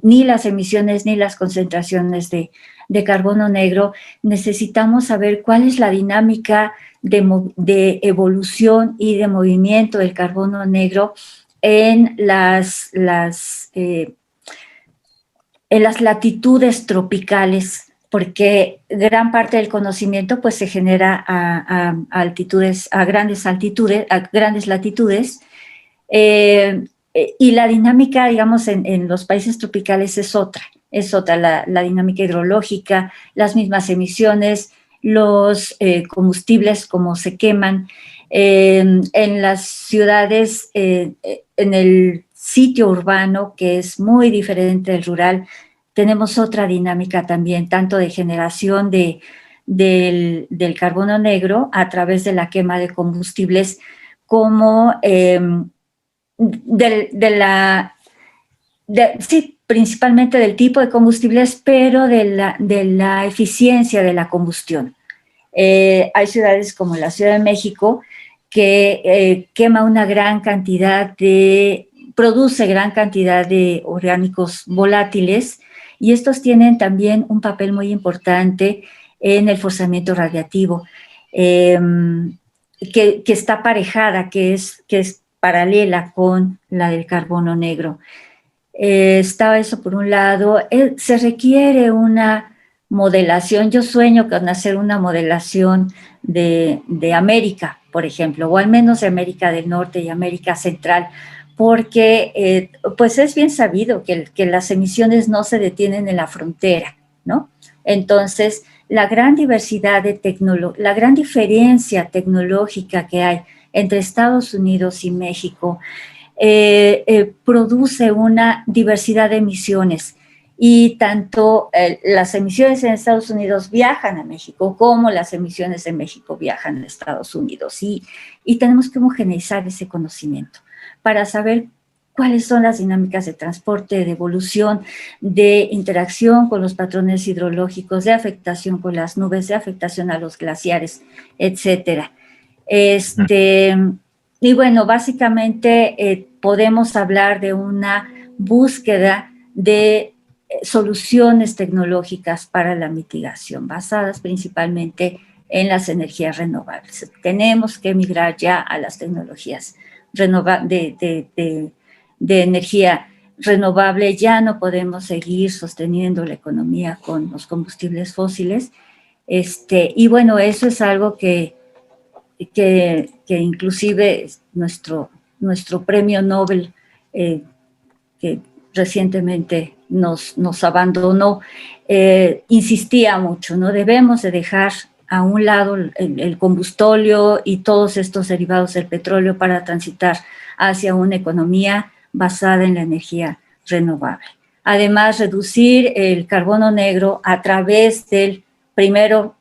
ni las emisiones ni las concentraciones de carbono negro. Necesitamos saber cuál es la dinámica de evolución y de movimiento del carbono negro en las latitudes tropicales, porque gran parte del conocimiento pues se genera a grandes latitudes, y la dinámica, digamos, en los países tropicales es otra, la dinámica hidrológica, las mismas emisiones, los combustibles, como se queman, en las ciudades, en el sitio urbano, que es muy diferente del rural, tenemos otra dinámica también, tanto de generación del carbono negro a través de la quema de combustibles, como principalmente del tipo de combustibles, pero de la eficiencia de la combustión. Hay ciudades como la Ciudad de México que quema una gran cantidad produce gran cantidad de orgánicos volátiles, y estos tienen también un papel muy importante en el forzamiento radiativo, que está aparejada, que es paralela con la del carbono negro. Está eso por un lado. Se requiere una modelación. Yo sueño con hacer una modelación de América, por ejemplo, o al menos de América del Norte y América Central, porque pues es bien sabido que las emisiones no se detienen en la frontera, ¿no? Entonces, la gran diversidad la gran diferencia tecnológica que hay entre Estados Unidos y México produce una diversidad de emisiones, y tanto las emisiones en Estados Unidos viajan a México como las emisiones de México viajan a Estados Unidos, y tenemos que homogeneizar ese conocimiento para saber cuáles son las dinámicas de transporte, de evolución, de interacción con los patrones hidrológicos, de afectación con las nubes, de afectación a los glaciares, etcétera. Y bueno, básicamente podemos hablar de una búsqueda de soluciones tecnológicas para la mitigación, basadas principalmente en las energías renovables. Tenemos que migrar ya a las tecnologías de energía renovable. Ya no podemos seguir sosteniendo la economía con los combustibles fósiles. Y bueno, eso es algo que que inclusive nuestro premio Nobel, que recientemente nos abandonó, insistía mucho, ¿no? Debemos de dejar a un lado el combustóleo y todos estos derivados del petróleo para transitar hacia una economía basada en la energía renovable. Además, reducir el carbono negro a través del, primero,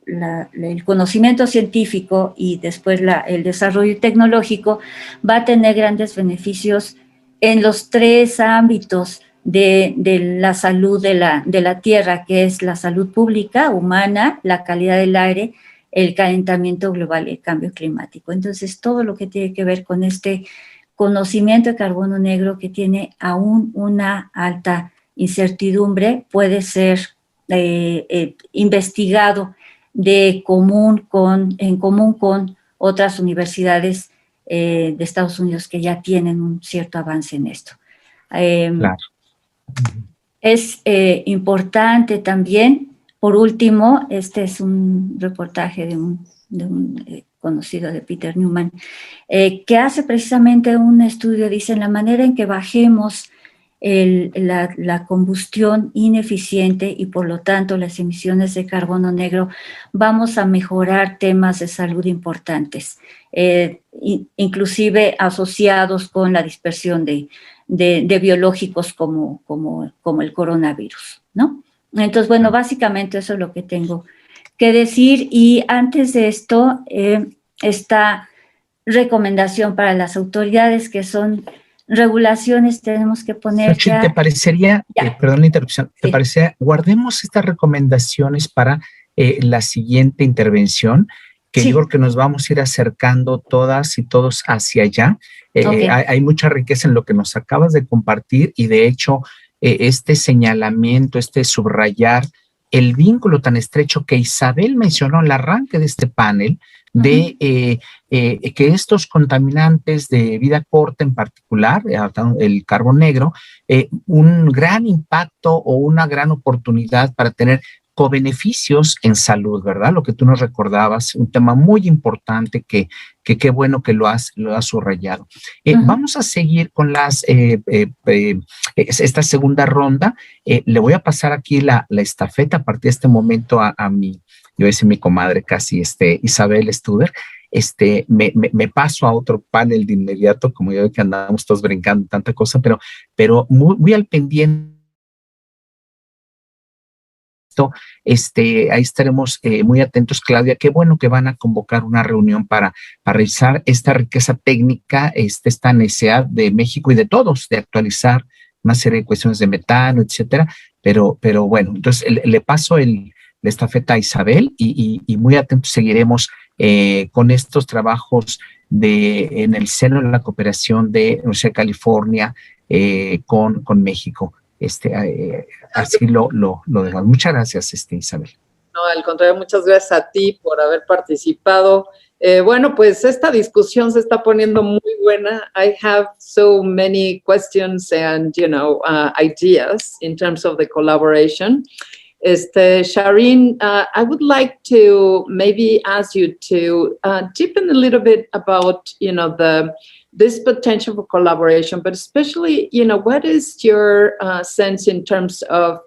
el conocimiento científico y después el desarrollo tecnológico, va a tener grandes beneficios en los 3 ámbitos de la salud de la Tierra, que es la salud pública, humana, la calidad del aire, el calentamiento global y el cambio climático. Entonces, todo lo que tiene que ver con este conocimiento de carbono negro, que tiene aún una alta incertidumbre, puede ser investigado en común con otras universidades de Estados Unidos que ya tienen un cierto avance en esto. Claro. Es importante también, por último, este es un reportaje de un conocido de Peter Newman, que hace precisamente un estudio, dice, en la manera en que bajemos la combustión ineficiente y por lo tanto las emisiones de carbono negro, vamos a mejorar temas de salud importantes, inclusive asociados con la dispersión de biológicos como el coronavirus, ¿no? Entonces, bueno, básicamente eso es lo que tengo que decir. Y antes de esto, esta recomendación para las autoridades, que son regulaciones, tenemos que poner Xochitl, ya... ¿te parecería, perdón la interrupción, Sí. te parecería, guardemos estas recomendaciones para la siguiente intervención, que Sí. yo creo que nos vamos a ir acercando todas y todos hacia allá. Okay. Hay mucha riqueza en lo que nos acabas de compartir y de hecho este señalamiento, este subrayar el vínculo tan estrecho que Isabel mencionó al arranque de este panel, de que estos contaminantes de vida corta en particular, el carbón negro, un gran impacto o una gran oportunidad para tener cobeneficios en salud, ¿verdad? Lo que tú nos recordabas, un tema muy importante que qué bueno que lo has subrayado. Vamos a seguir con esta segunda ronda. Le voy a pasar aquí la estafeta a partir de este momento a mi, yo voy a decir mi comadre casi, Isabel Studer. Me paso a otro panel de inmediato, como yo veo que andamos todos brincando tanta cosa, pero muy al pendiente. Ahí estaremos muy atentos, Claudia. Qué bueno que van a convocar una reunión para revisar esta riqueza técnica, esta necesidad de México y de todos de actualizar una serie de cuestiones de metano, etcétera. Pero bueno, entonces le paso la estafeta a Isabel y muy atentos seguiremos con estos trabajos en el seno de la cooperación de la Universidad de California con México. Así lo dejamos. Muchas gracias, Isabel. No, al contrario, muchas gracias a ti por haber participado. Bueno, pues esta discusión se está poniendo muy buena. I have so many questions and, ideas in terms of the collaboration. Shireen, I would like to maybe ask you to deepen a little bit about, this potential for collaboration, but especially, what is your sense in terms of,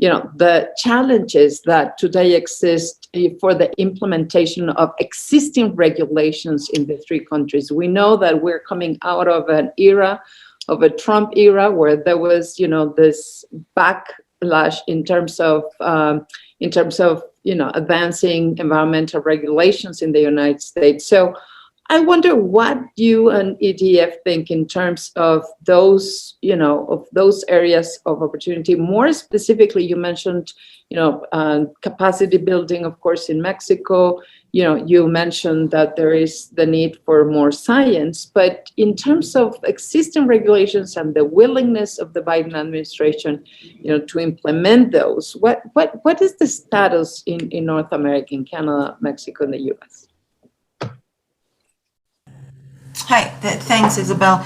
the challenges that today exist for the implementation of existing regulations in the 3 countries? We know that we're coming out of an era, of a Trump era, where there was, this backlash in terms of advancing environmental regulations in the United States. So I wonder what you and EDF think in terms of those, of those areas of opportunity. More specifically, you mentioned, capacity building, of course, in Mexico. You mentioned that there is the need for more science, but in terms of existing regulations and the willingness of the Biden administration, to implement those, what is the status in North America, in Canada, Mexico, and the U.S.? Hi, thanks, Isabel.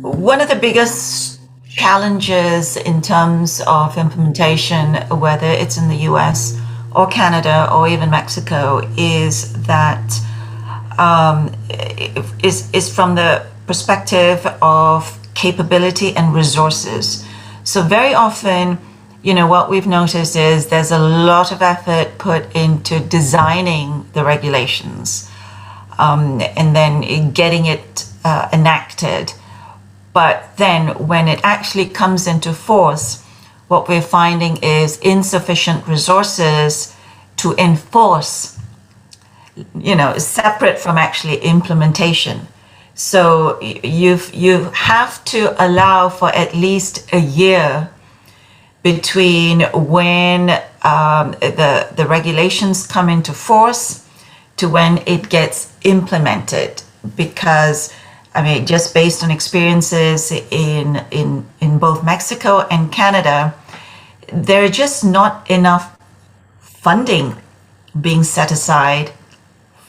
One of the biggest challenges in terms of implementation, whether it's in the US or Canada or even Mexico is that is from the perspective of capability and resources. So very often, what we've noticed is there's a lot of effort put into designing the regulations and then getting it enacted. But then when it actually comes into force, what we're finding is insufficient resources to enforce, separate from actually implementation. So you have to allow for at least a year between when the regulations come into force to when it gets implemented, because just based on experiences in both Mexico and Canada, there are just not enough funding being set aside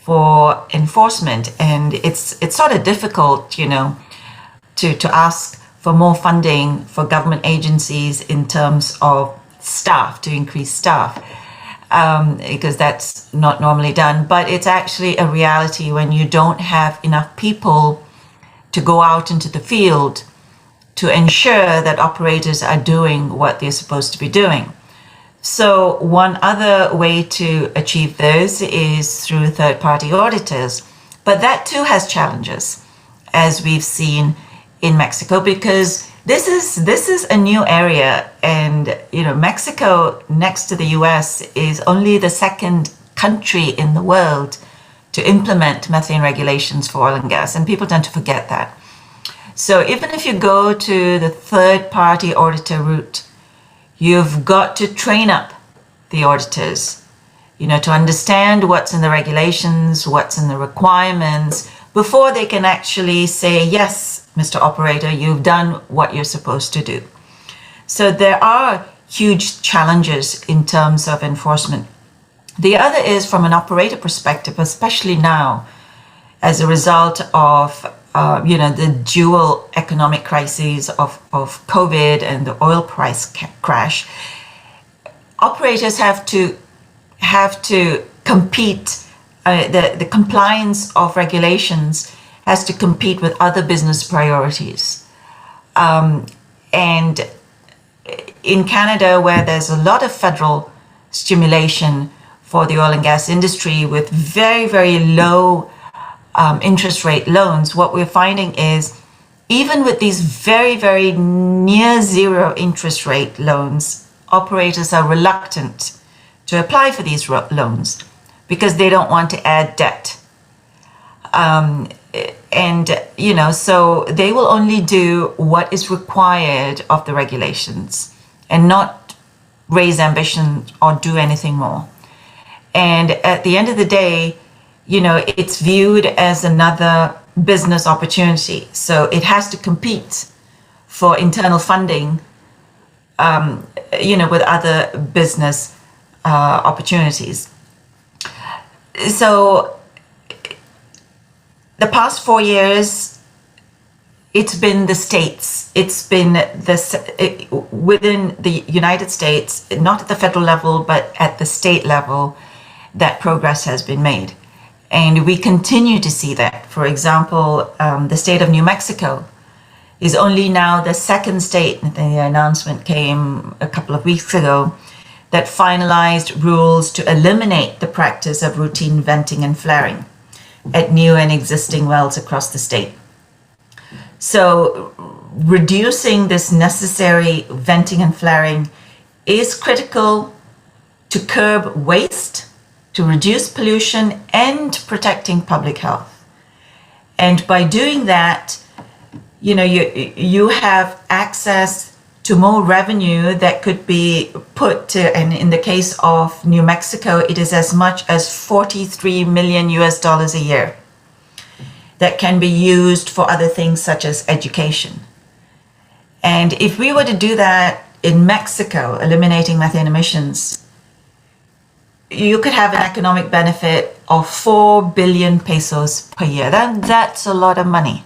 for enforcement, and it's sort of difficult, to ask for more funding for government agencies in terms of staff, to increase staff, because that's not normally done. But it's actually a reality when you don't have enough people to go out into the field to ensure that operators are doing what they're supposed to be doing. So one other way to achieve this is through third-party auditors. But that too has challenges, as we've seen in Mexico, because this is a new area, and Mexico, next to the US, is only the second country in the world to implement methane regulations for oil and gas, and people tend to forget that. So even if you go to the third-party auditor route, you've got to train up the auditors, to understand what's in the regulations, what's in the requirements, before they can actually say, yes, Mr. Operator, you've done what you're supposed to do. So there are huge challenges in terms of enforcement. The other is from an operator perspective, especially now, as a result of the dual economic crises of COVID and the oil price crash. Operators have to compete. The compliance of regulations has to compete with other business priorities. And in Canada, where there's a lot of federal stimulation for the oil and gas industry with very, very low interest rate loans, what we're finding is even with these very, very near zero interest rate loans, operators are reluctant to apply for these loans because they don't want to add debt. So they will only do what is required of the regulations and not raise ambition or do anything more. And at the end of the day, it's viewed as another business opportunity. So it has to compete for internal funding, with other business opportunities. So the past 4 years, it's been the states. It's been within the United States, not at the federal level, but at the state level, that progress has been made. And we continue to see that. For example, the state of New Mexico is only now the second state, and the announcement came a couple of weeks ago, that finalized rules to eliminate the practice of routine venting and flaring at new and existing wells across the state. So reducing this necessary venting and flaring is critical to curb waste, to reduce pollution, and protecting public health. And by doing that, you have access to more revenue that could be put to, and in the case of New Mexico, it is as much as $43 million a year that can be used for other things such as education. And if we were to do that in Mexico, eliminating methane emissions, you could have an economic benefit of 4 billion pesos per year. That's a lot of money.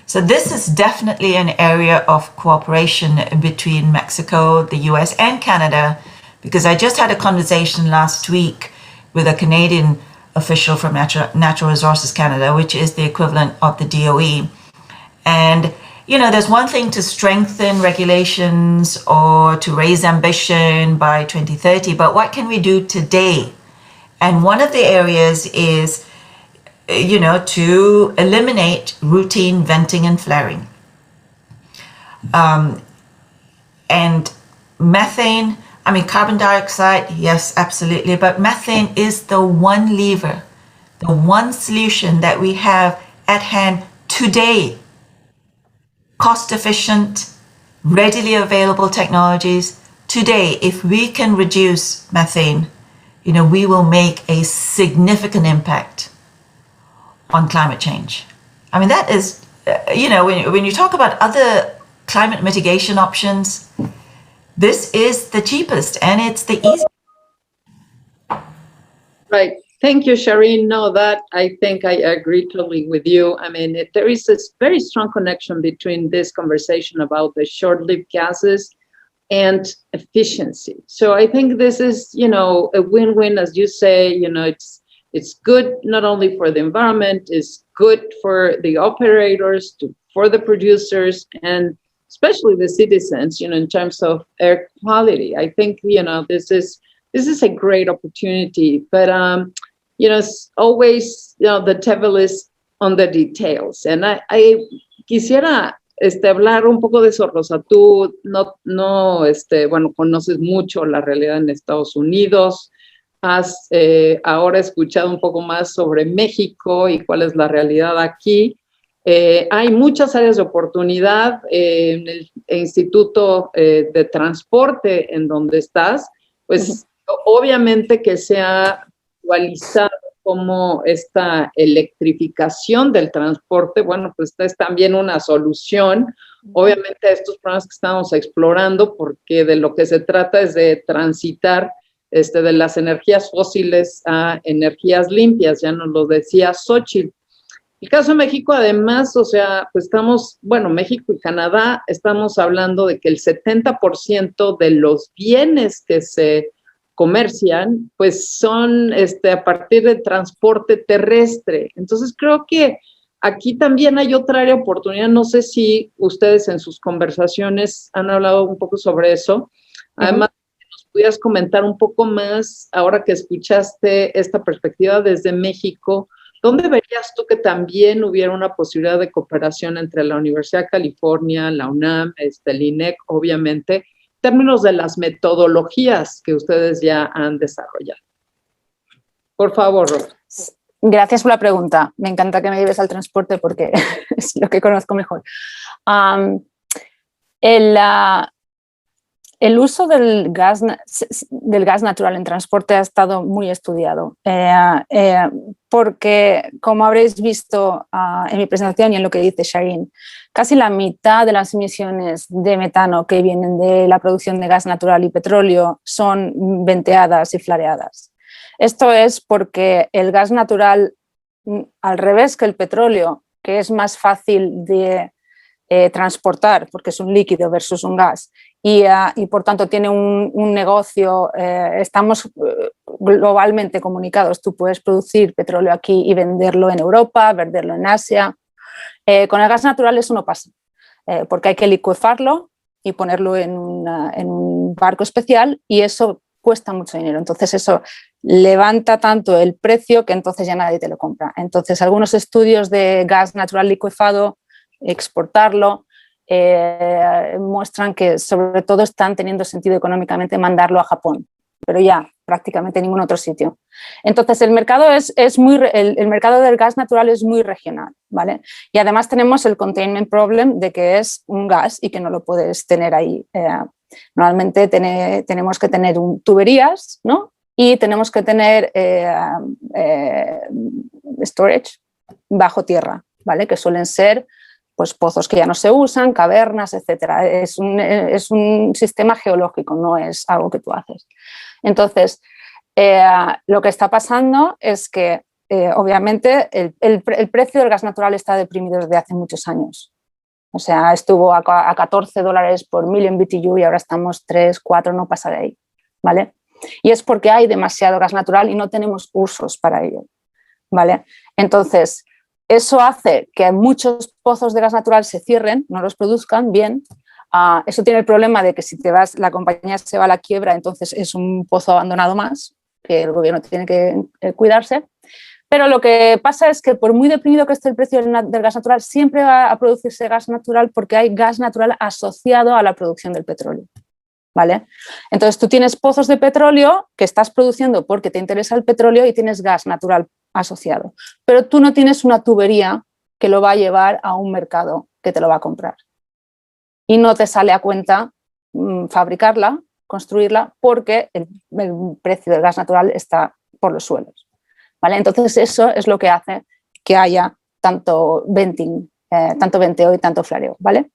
So this is definitely an area of cooperation between Mexico, the US, and Canada Because I just had a conversation last week with a Canadian official from Natural Resources Canada, which is the equivalent of the DOE. And, you know, there's one thing to strengthen regulations or to raise ambition by 2030, but what can we do today? And one of the areas is, you know, to eliminate routine venting and flaring. And methane, I mean, carbon dioxide, yes, absolutely. But methane is the one lever, the one solution that we have at hand today. Cost efficient, readily available technologies. Today, if we can reduce methane, you know, we will make a significant impact on climate change. I mean, that is, you know, when you talk about other climate mitigation options, this is the cheapest and it's the easiest. Right. Thank you, Shireen. No, that I think I agree totally with you. I mean, there is this very strong connection between this conversation about the short-lived gases and efficiency. So I think this is, you know, a win-win, as you say. You know, it's good not only for the environment, it's good for the operators, for the producers, and especially the citizens, you know, in terms of air quality. I think, you know, this is a great opportunity, but, you know, it's always, you know, the devil is on the details. And I quisiera hablar un poco de eso, Rosa. Tú bueno, conoces mucho la realidad en Estados Unidos, has ahora escuchado un poco más sobre México y cuál es la realidad aquí. Hay muchas áreas de oportunidad en el Instituto de Transporte en donde estás, pues obviamente que se ha actualizado como esta electrificación del transporte, bueno, pues esta es también una solución, obviamente, a estos problemas que estamos explorando, porque de lo que se trata es de transitar de las energías fósiles a energías limpias, ya nos lo decía Xochitl. El caso de México, además, o sea, pues estamos, bueno, México y Canadá, estamos hablando de que el 70% de los bienes que se comercian, pues son a partir del transporte terrestre. Entonces, creo que aquí también hay otra área de oportunidad. No sé si ustedes en sus conversaciones han hablado un poco sobre eso. Además, nos pudieras comentar un poco más, ahora que escuchaste esta perspectiva desde México, ¿dónde verías tú que también hubiera una posibilidad de cooperación entre la Universidad de California, la UNAM, el INEC, obviamente, en términos de las metodologías que ustedes ya han desarrollado? Por favor, Rosa. Gracias por la pregunta. Me encanta que me lleves al transporte porque es lo que conozco mejor. El uso del gas natural en transporte ha estado muy estudiado porque, como habréis visto en mi presentación y en lo que dice Shireen, casi la mitad de las emisiones de metano que vienen de la producción de gas natural y petróleo son venteadas y flareadas. Esto es porque el gas natural, al revés que el petróleo, que es más fácil de transportar porque es un líquido versus un gas y por tanto tiene un negocio, estamos globalmente comunicados, tú puedes producir petróleo aquí y venderlo en Europa, venderlo en Asia. Con el gas natural eso no pasa porque hay que licuefarlo y ponerlo en un barco especial y eso cuesta mucho dinero, entonces eso levanta tanto el precio que entonces ya nadie te lo compra. Entonces algunos estudios de gas natural licuefado, exportarlo, muestran que sobre todo están teniendo sentido económicamente mandarlo a Japón, pero ya prácticamente en ningún otro sitio. Entonces el mercado el mercado del gas natural es muy regional, ¿vale? Y además tenemos el containment problem de que es un gas y que no lo puedes tener ahí. Normalmente tenemos que tener tuberías, ¿no? Y tenemos que tener storage bajo tierra, ¿vale? Que suelen ser pues, pozos que ya no se usan, cavernas, etcétera. Es un sistema geológico, no es algo que tú haces. Entonces, lo que está pasando es que, obviamente, el precio del gas natural está deprimido desde hace muchos años. O sea, estuvo a $14 por million BTU y ahora estamos 3, 4, no pasa de ahí. ¿vale? Y es porque hay demasiado gas natural y no tenemos usos para ello, ¿vale? Entonces, eso hace que muchos pozos de gas natural se cierren, no los produzcan bien. Eso tiene el problema de que si te vas, la compañía se va a la quiebra, entonces es un pozo abandonado más, que el gobierno tiene que cuidarse. Pero lo que pasa es que por muy deprimido que esté el precio del gas natural, siempre va a producirse gas natural porque hay gas natural asociado a la producción del petróleo, ¿vale? Entonces tú tienes pozos de petróleo que estás produciendo porque te interesa el petróleo y tienes gas natural asociado, pero tú no tienes una tubería que lo va a llevar a un mercado que te lo va a comprar. Y no te sale a cuenta fabricarla, construirla, porque el precio del gas natural está por los suelos, ¿vale? Entonces eso es lo que hace que haya tanto venting, tanto venteo y tanto flareo, ¿vale?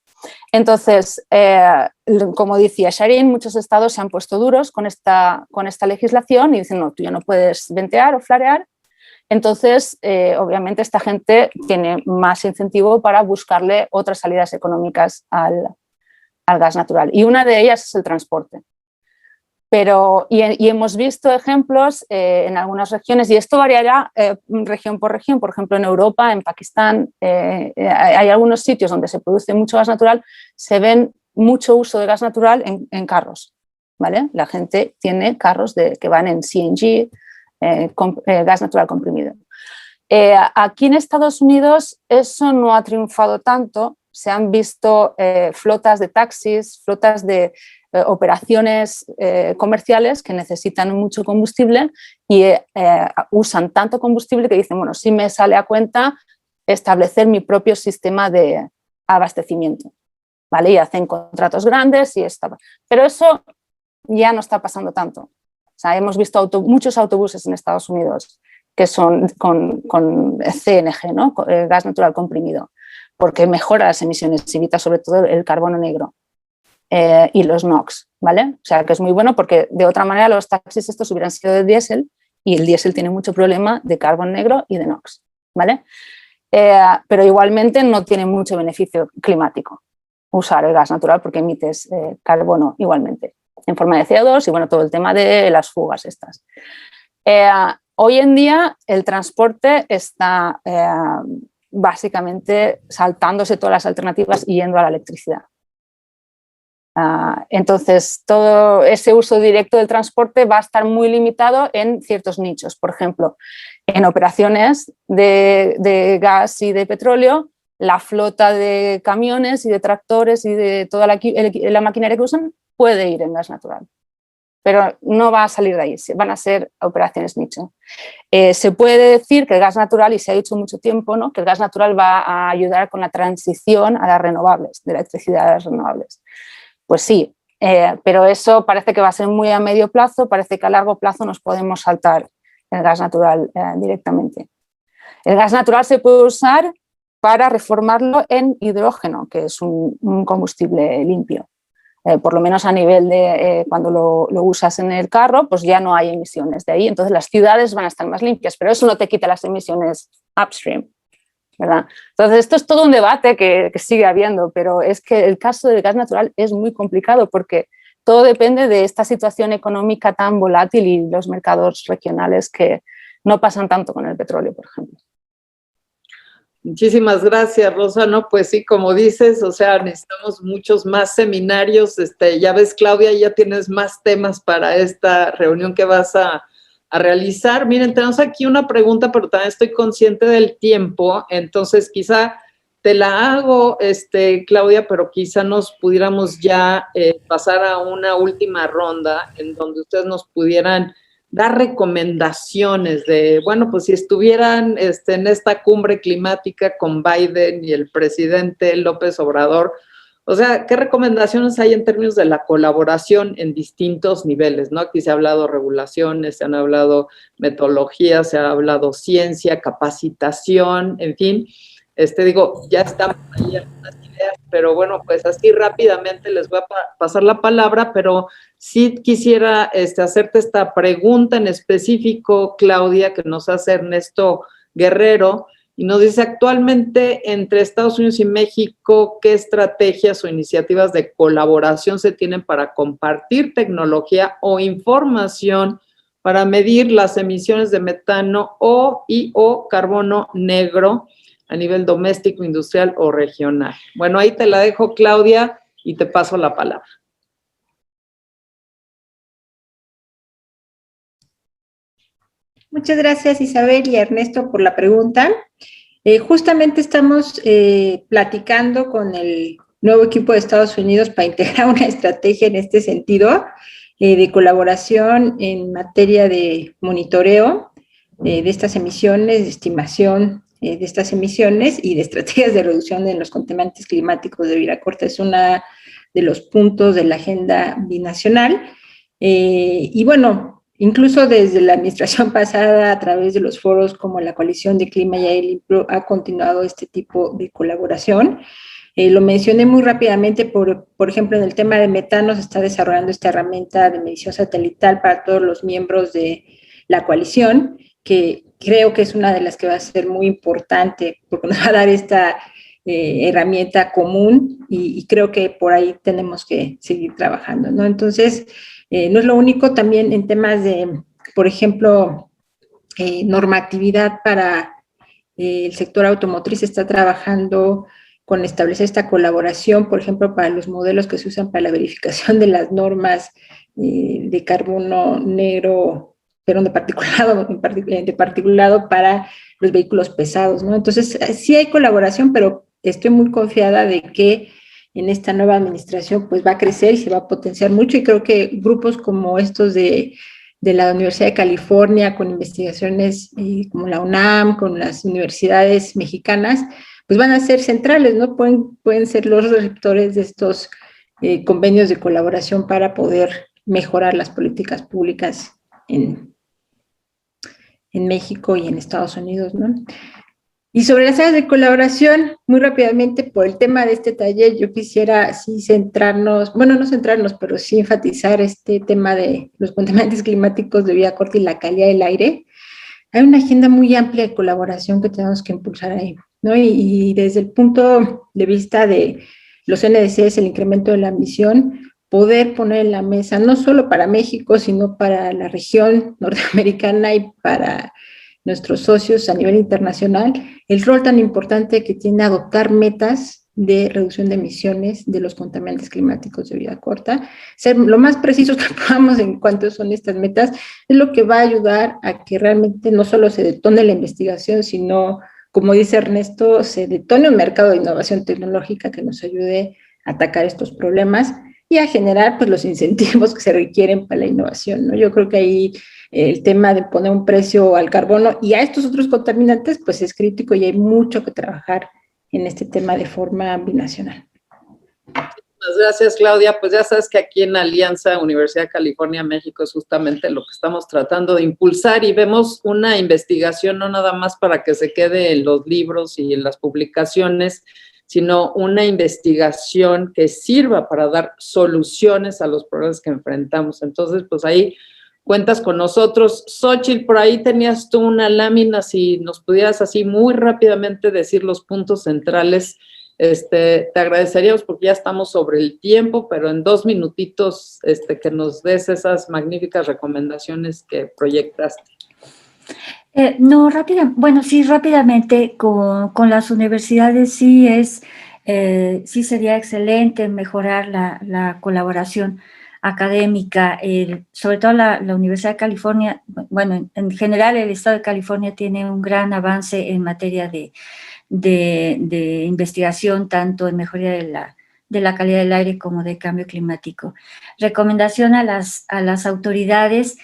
Entonces, como decía Shireen, muchos estados se han puesto duros con esta legislación y dicen, no, tú ya no puedes ventear o flarear. Entonces, obviamente, esta gente tiene más incentivo para buscarle otras salidas económicas al gas natural. Y una de ellas es el transporte. Y hemos visto ejemplos en algunas regiones, y esto variará región por región. Por ejemplo, en Europa, en Pakistán, hay algunos sitios donde se produce mucho gas natural, se ven mucho uso de gas natural en carros, ¿vale? La gente tiene carros que van en CNG, gas natural comprimido. Aquí en Estados Unidos eso no ha triunfado tanto. Se han visto flotas de taxis, flotas de operaciones comerciales que necesitan mucho combustible y usan tanto combustible que dicen, bueno, sí me sale a cuenta establecer mi propio sistema de abastecimiento, ¿vale? Y hacen contratos grandes y está. Pero eso ya no está pasando tanto. O sea, hemos visto muchos autobuses en Estados Unidos que son con CNG, ¿no? Gas natural comprimido, porque mejora las emisiones, evita sobre todo el carbono negro y los NOx, ¿vale? O sea, que es muy bueno porque de otra manera los taxis estos hubieran sido de diésel y el diésel tiene mucho problema de carbono negro y de NOx, ¿vale? Pero igualmente no tiene mucho beneficio climático usar el gas natural porque emites carbono igualmente en forma de CO2 y bueno, todo el tema de las fugas estas. Hoy en día el transporte está básicamente saltándose todas las alternativas y yendo a la electricidad. Entonces, todo ese uso directo del transporte va a estar muy limitado en ciertos nichos. Por ejemplo, en operaciones de gas y de petróleo, la flota de camiones y de tractores y de toda la maquinaria que usan puede ir en gas natural, pero no va a salir de ahí, van a ser operaciones nicho. Se puede decir que el gas natural, y se ha dicho mucho tiempo, ¿no?, que el gas natural va a ayudar con la transición a las renovables, de la electricidad a las renovables. Pues sí, pero eso parece que va a ser muy a medio plazo, parece que a largo plazo nos podemos saltar el gas natural directamente. El gas natural se puede usar para reformarlo en hidrógeno, que es un combustible limpio. Por lo menos a nivel de cuando lo usas en el carro, pues ya no hay emisiones de ahí, entonces las ciudades van a estar más limpias, pero eso no te quita las emisiones upstream, ¿verdad? Entonces esto es todo un debate que sigue habiendo, pero es que el caso del gas natural es muy complicado porque todo depende de esta situación económica tan volátil y los mercados regionales que no pasan tanto con el petróleo, por ejemplo. Muchísimas gracias, Rosa. No, pues sí, como dices, o sea, necesitamos muchos más seminarios. Ya ves, Claudia, ya tienes más temas para esta reunión que vas a realizar. Miren, tenemos aquí una pregunta, pero también estoy consciente del tiempo, entonces quizá te la hago, Claudia, pero quizá nos pudiéramos ya pasar a una última ronda en donde ustedes nos pudieran dar recomendaciones de, bueno, pues si estuvieran en esta cumbre climática con Biden y el presidente López Obrador, o sea, ¿qué recomendaciones hay en términos de la colaboración en distintos niveles, ¿no? Aquí se ha hablado regulaciones, se han hablado metodologías, se ha hablado ciencia, capacitación, en fin, digo, ya están ahí algunas ideas, pero bueno, pues así rápidamente les voy a pasar la palabra, pero sí quisiera hacerte esta pregunta en específico, Claudia, que nos hace Ernesto Guerrero, y nos dice, actualmente entre Estados Unidos y México, ¿qué estrategias o iniciativas de colaboración se tienen para compartir tecnología o información para medir las emisiones de metano o carbono negro a nivel doméstico, industrial o regional? Bueno, ahí te la dejo, Claudia, y te paso la palabra. Muchas gracias, Isabel y Ernesto, por la pregunta. Justamente estamos platicando con el nuevo equipo de Estados Unidos para integrar una estrategia en este sentido de colaboración en materia de monitoreo de estas emisiones, de estimación de estas emisiones y de estrategias de reducción de los contaminantes climáticos de vida corta. Es uno de los puntos de la agenda binacional. Y bueno, incluso desde la administración pasada, a través de los foros como la Coalición de Clima y Aire Limpio, ha continuado este tipo de colaboración. Lo mencioné muy rápidamente, por ejemplo, en el tema de metano se está desarrollando esta herramienta de medición satelital para todos los miembros de la coalición, que creo que es una de las que va a ser muy importante, porque nos va a dar esta herramienta común y creo que por ahí tenemos que seguir trabajando, ¿no? Entonces, no es lo único, también en temas de, por ejemplo, normatividad para el sector automotriz está trabajando con establecer esta colaboración, por ejemplo, para los modelos que se usan para la verificación de las normas de carbono negro, pero de particulado para los vehículos pesados, ¿no? Entonces, sí hay colaboración, pero estoy muy confiada de que en esta nueva administración pues va a crecer y se va a potenciar mucho, y creo que grupos como estos de la Universidad de California, con investigaciones como la UNAM, con las universidades mexicanas, pues van a ser centrales, ¿no? Pueden ser los receptores de estos convenios de colaboración para poder mejorar las políticas públicas en México y en Estados Unidos, ¿no? Y sobre las áreas de colaboración, muy rápidamente, por el tema de este taller, yo quisiera sí centrarnos, bueno, no centrarnos, pero sí enfatizar este tema de los contaminantes climáticos de vida corta y la calidad del aire. Hay una agenda muy amplia de colaboración que tenemos que impulsar ahí, ¿no? Y desde el punto de vista de los NDCs, el incremento de la ambición, poder poner en la mesa, no solo para México, sino para la región norteamericana y para nuestros socios a nivel internacional, el rol tan importante que tiene adoptar metas de reducción de emisiones de los contaminantes climáticos de vida corta, ser lo más precisos que podamos en cuanto son estas metas, es lo que va a ayudar a que realmente no solo se detone la investigación, sino, como dice Ernesto, se detone un mercado de innovación tecnológica que nos ayude a atacar estos problemas y a generar pues los incentivos que se requieren para la innovación, ¿no? Yo creo que ahí el tema de poner un precio al carbono y a estos otros contaminantes pues es crítico y hay mucho que trabajar en este tema de forma binacional. Muchas gracias, Claudia. Pues ya sabes que aquí en Alianza Universidad de California, México, es justamente lo que estamos tratando de impulsar, y vemos una investigación no nada más para que se quede en los libros y en las publicaciones, sino una investigación que sirva para dar soluciones a los problemas que enfrentamos. Entonces, pues ahí cuentas con nosotros. Xóchitl, por ahí tenías tú una lámina, si nos pudieras así muy rápidamente decir los puntos centrales, te agradeceríamos porque ya estamos sobre el tiempo, pero en 2 minutitos que nos des esas magníficas recomendaciones que proyectaste. No, rápidamente con las universidades sí sería excelente mejorar la colaboración académica, sobre todo la Universidad de California. Bueno, en general el Estado de California tiene un gran avance en materia de investigación, tanto en mejoría de la calidad del aire como de cambio climático. Recomendación a las autoridades,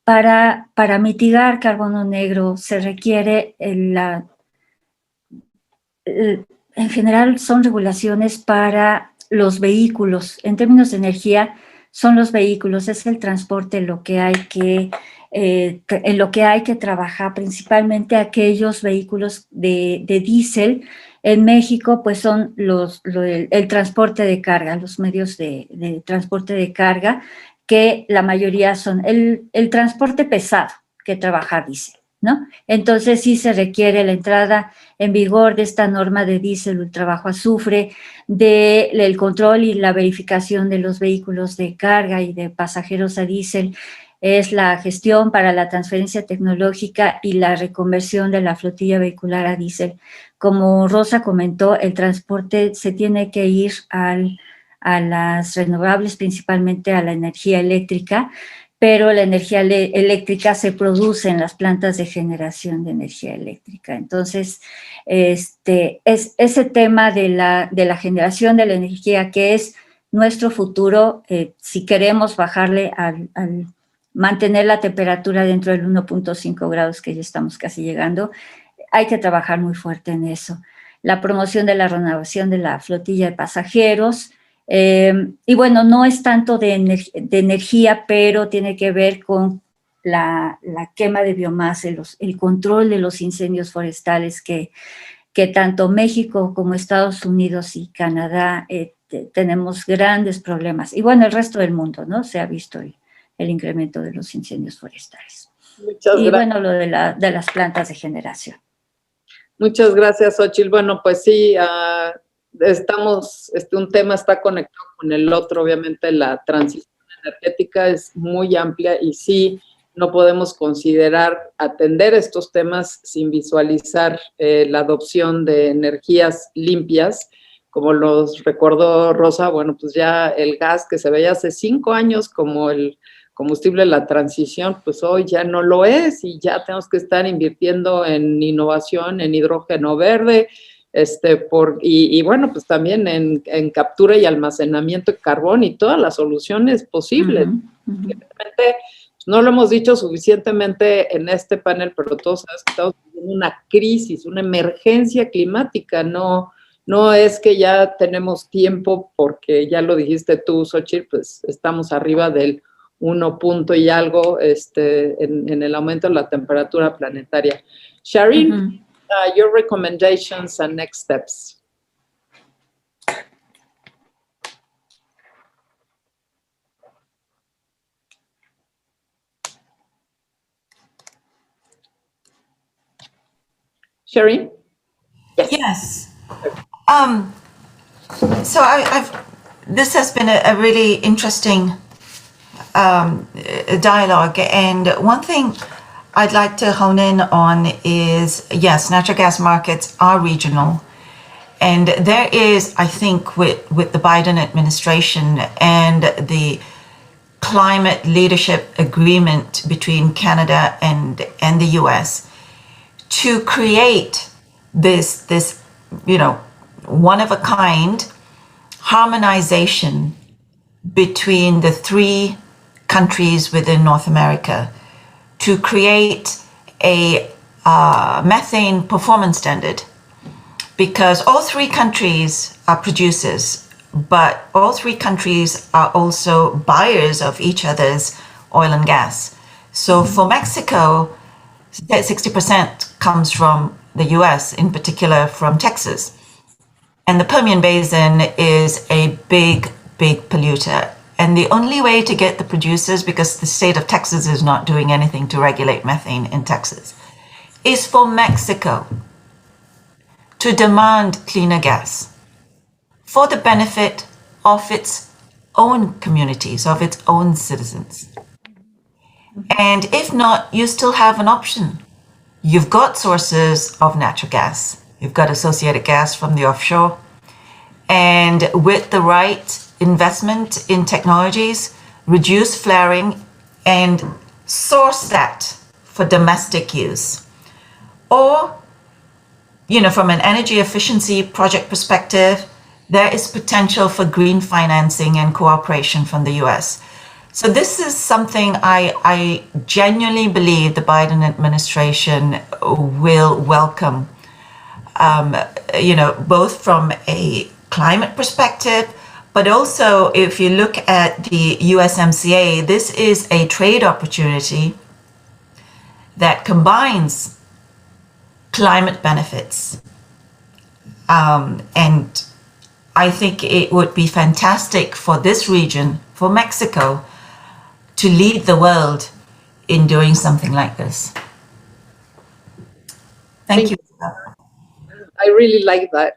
para mitigar carbono negro se requiere en general son regulaciones para los vehículos. En términos de energía, son los vehículos, es el transporte en lo que hay que trabajar, principalmente aquellos vehículos de diésel. En México, pues son el transporte de carga, los medios de transporte de carga, que la mayoría son el transporte pesado que trabaja diésel, ¿no? Entonces sí se requiere la entrada en vigor de esta norma de diésel ultra bajo azufre, del control y la verificación de los vehículos de carga y de pasajeros a diésel, es la gestión para la transferencia tecnológica y la reconversión de la flotilla vehicular a diésel. Como Rosa comentó, el transporte se tiene que ir a las renovables, principalmente a la energía eléctrica, pero la energía eléctrica se produce en las plantas de generación de energía eléctrica. Entonces, es ese tema de la generación de la energía, que es nuestro futuro, si queremos bajarle al mantener la temperatura dentro del 1.5 grados, que ya estamos casi llegando, hay que trabajar muy fuerte en eso. La promoción de la renovación de la flotilla de pasajeros, y bueno, no es tanto de energía, pero tiene que ver con la quema de biomasa, el control de los incendios forestales que tanto México como Estados Unidos y Canadá tenemos grandes problemas. Y bueno, el resto del mundo, ¿no? Se ha visto el incremento de los incendios forestales. Muchas y gracias. Bueno, lo de las plantas de generación. Muchas gracias, Xochitl. Bueno, pues sí, un tema está conectado con el otro. Obviamente la transición energética es muy amplia y sí, no podemos considerar atender estos temas sin visualizar la adopción de energías limpias. Como los recordó Rosa, bueno, pues ya el gas que se veía hace 5 años como el combustible de la transición, pues hoy ya no lo es y ya tenemos que estar invirtiendo en innovación, en hidrógeno verde, y bueno, pues también en captura y almacenamiento de carbón y todas las soluciones posibles. Realmente, no lo hemos dicho suficientemente en este panel, pero todos sabemos que estamos viviendo una crisis, una emergencia climática. No es que ya tenemos tiempo, porque ya lo dijiste tú, Xochitl, pues estamos arriba del 1 punto y algo en el aumento de la temperatura planetaria. Shireen, your recommendations and next steps. Shireen? Yes. So this has been a really interesting dialogue, and one thing I'd like to hone in on is, yes, natural gas markets are regional, and there is, I think, with the Biden administration and the climate leadership agreement between Canada and the US, to create this one of a kind harmonization between the 3 countries within North America to create a methane performance standard, because all 3 countries are producers, but all 3 countries are also buyers of each other's oil and gas. So for Mexico, 60% comes from the US, in particular from Texas. And the Permian Basin is a big, big polluter. And the only way to get the producers, because the state of Texas is not doing anything to regulate methane in Texas, is for Mexico to demand cleaner gas for the benefit of its own communities, of its own citizens. And if not, you still have an option. You've got sources of natural gas. You've got associated gas from the offshore. And with the right investment in technologies, reduce flaring and source that for domestic use. Or, from an energy efficiency project perspective, there is potential for green financing and cooperation from the US. So this is something I genuinely believe the Biden administration will welcome, both from a climate perspective, but also if you look at the USMCA, this is a trade opportunity that combines climate benefits. And I think it would be fantastic for this region, for Mexico, to lead the world in doing something like this. Thank you. I really like that.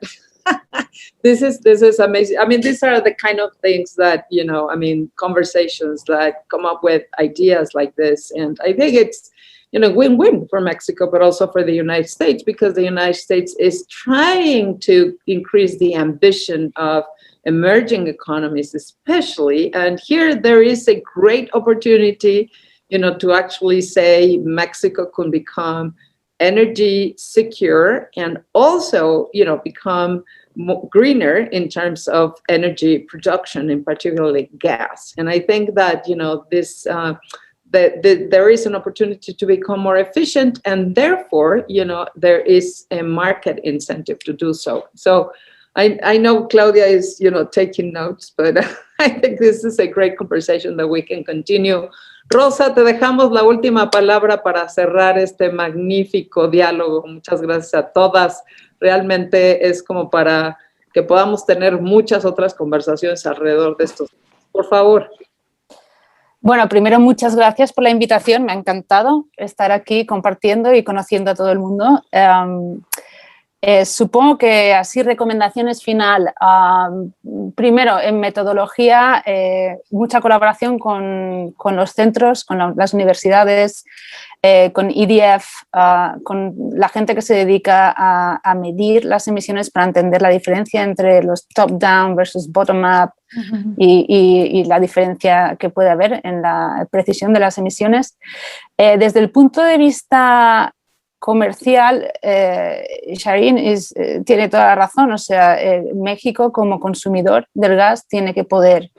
This is amazing. I mean, these are the kind of things that, you know, I mean, conversations that come up with ideas like this. And I think it's, you know, win-win for Mexico, but also for the United States, because the United States is trying to increase the ambition of emerging economies, especially. And here there is a great opportunity, you know, to actually say Mexico can become energy secure and also, you know, become greener in terms of energy production, in particularly gas. And I think that, you know, this there is an opportunity to become more efficient, and therefore, you know, there is a market incentive to do so. So I know Claudia is, you know, taking notes, but I think this is a great conversation that we can continue. Rosa, te dejamos la última palabra para cerrar este magnífico diálogo. Muchas gracias a todas. Realmente es como para que podamos tener muchas otras conversaciones alrededor de estos. Por favor. Bueno, primero, muchas gracias por la invitación. Me ha encantado estar aquí compartiendo y conociendo a todo el mundo. Supongo que así recomendaciones final. Primero, en metodología, mucha colaboración con los centros, con las universidades, con EDF, con la gente que se dedica a medir las emisiones para entender la diferencia entre los top-down versus bottom-up y la diferencia que puede haber en la precisión de las emisiones. Desde el punto de vista comercial, Shireen tiene toda la razón, o sea, México como consumidor del gas tiene que poder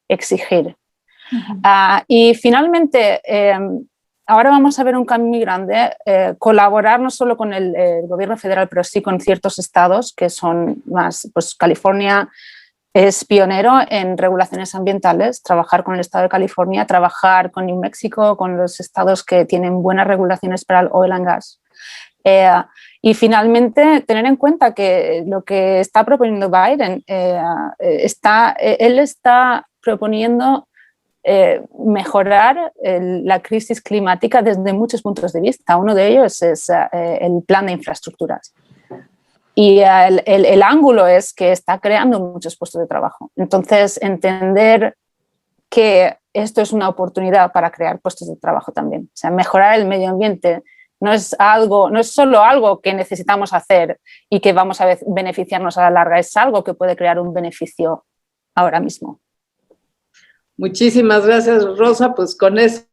exigir. Y finalmente, ahora vamos a ver un cambio muy grande, colaborar no solo con el gobierno federal, pero sí con ciertos estados que son más, pues California es pionero en regulaciones ambientales, trabajar con el estado de California, trabajar con New Mexico, con los estados que tienen buenas regulaciones para el oil and gas. Y finalmente, tener en cuenta que lo que está proponiendo Biden, él está proponiendo mejorar la crisis climática desde muchos puntos de vista. Uno de ellos es el plan de infraestructuras. Y el ángulo es que está creando muchos puestos de trabajo. Entonces, entender que esto es una oportunidad para crear puestos de trabajo también. O sea, mejorar el medio ambiente no es solo algo que necesitamos hacer y que vamos a beneficiarnos a la larga, es algo que puede crear un beneficio ahora mismo. Muchísimas gracias, Rosa. Pues con eso,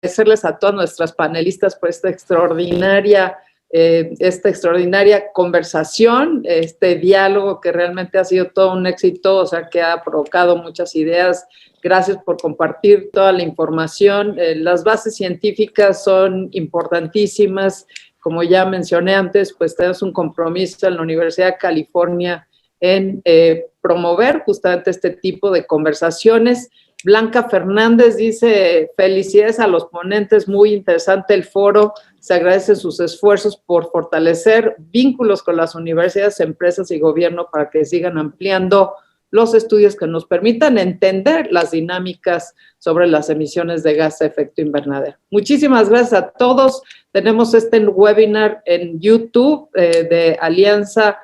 agradecerles a todas nuestras panelistas por esta extraordinaria conversación, este diálogo que realmente ha sido todo un éxito, o sea, que ha provocado muchas ideas. Gracias por compartir toda la información. Las bases científicas son importantísimas. Como ya mencioné antes, pues tenemos un compromiso en la Universidad de California en promover justamente este tipo de conversaciones. Blanca Fernández dice, felicidades a los ponentes, muy interesante el foro, se agradecen sus esfuerzos por fortalecer vínculos con las universidades, empresas y gobierno para que sigan ampliando los estudios que nos permitan entender las dinámicas sobre las emisiones de gas de efecto invernadero. Muchísimas gracias a todos. Tenemos este webinar en YouTube de Alianza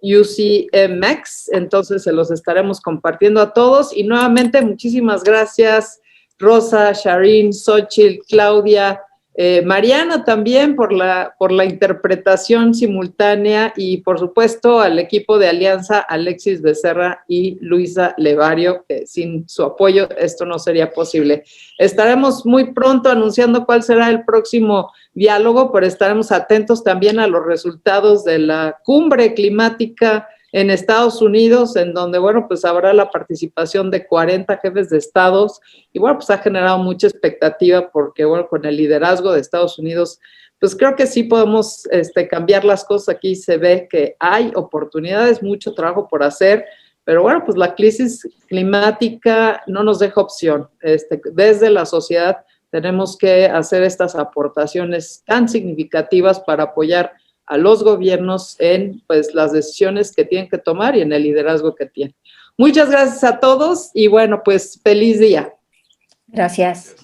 UCMX, entonces se los estaremos compartiendo a todos. Y nuevamente, muchísimas gracias, Rosa, Shireen, Xochitl, Claudia, Mariana también por la interpretación simultánea y, por supuesto, al equipo de Alianza, Alexis Becerra y Luisa Levario, que sin su apoyo esto no sería posible. Estaremos muy pronto anunciando cuál será el próximo diálogo, pero estaremos atentos también a los resultados de la cumbre climática en Estados Unidos, en donde, bueno, pues habrá la participación de 40 jefes de estados y, bueno, pues ha generado mucha expectativa porque, bueno, con el liderazgo de Estados Unidos, pues creo que sí podemos cambiar las cosas. Aquí se ve que hay oportunidades, mucho trabajo por hacer, pero, bueno, pues la crisis climática no nos deja opción. Desde la sociedad tenemos que hacer estas aportaciones tan significativas para apoyar a los gobiernos en pues las decisiones que tienen que tomar y en el liderazgo que tienen. Muchas gracias a todos y bueno, pues feliz día. Gracias.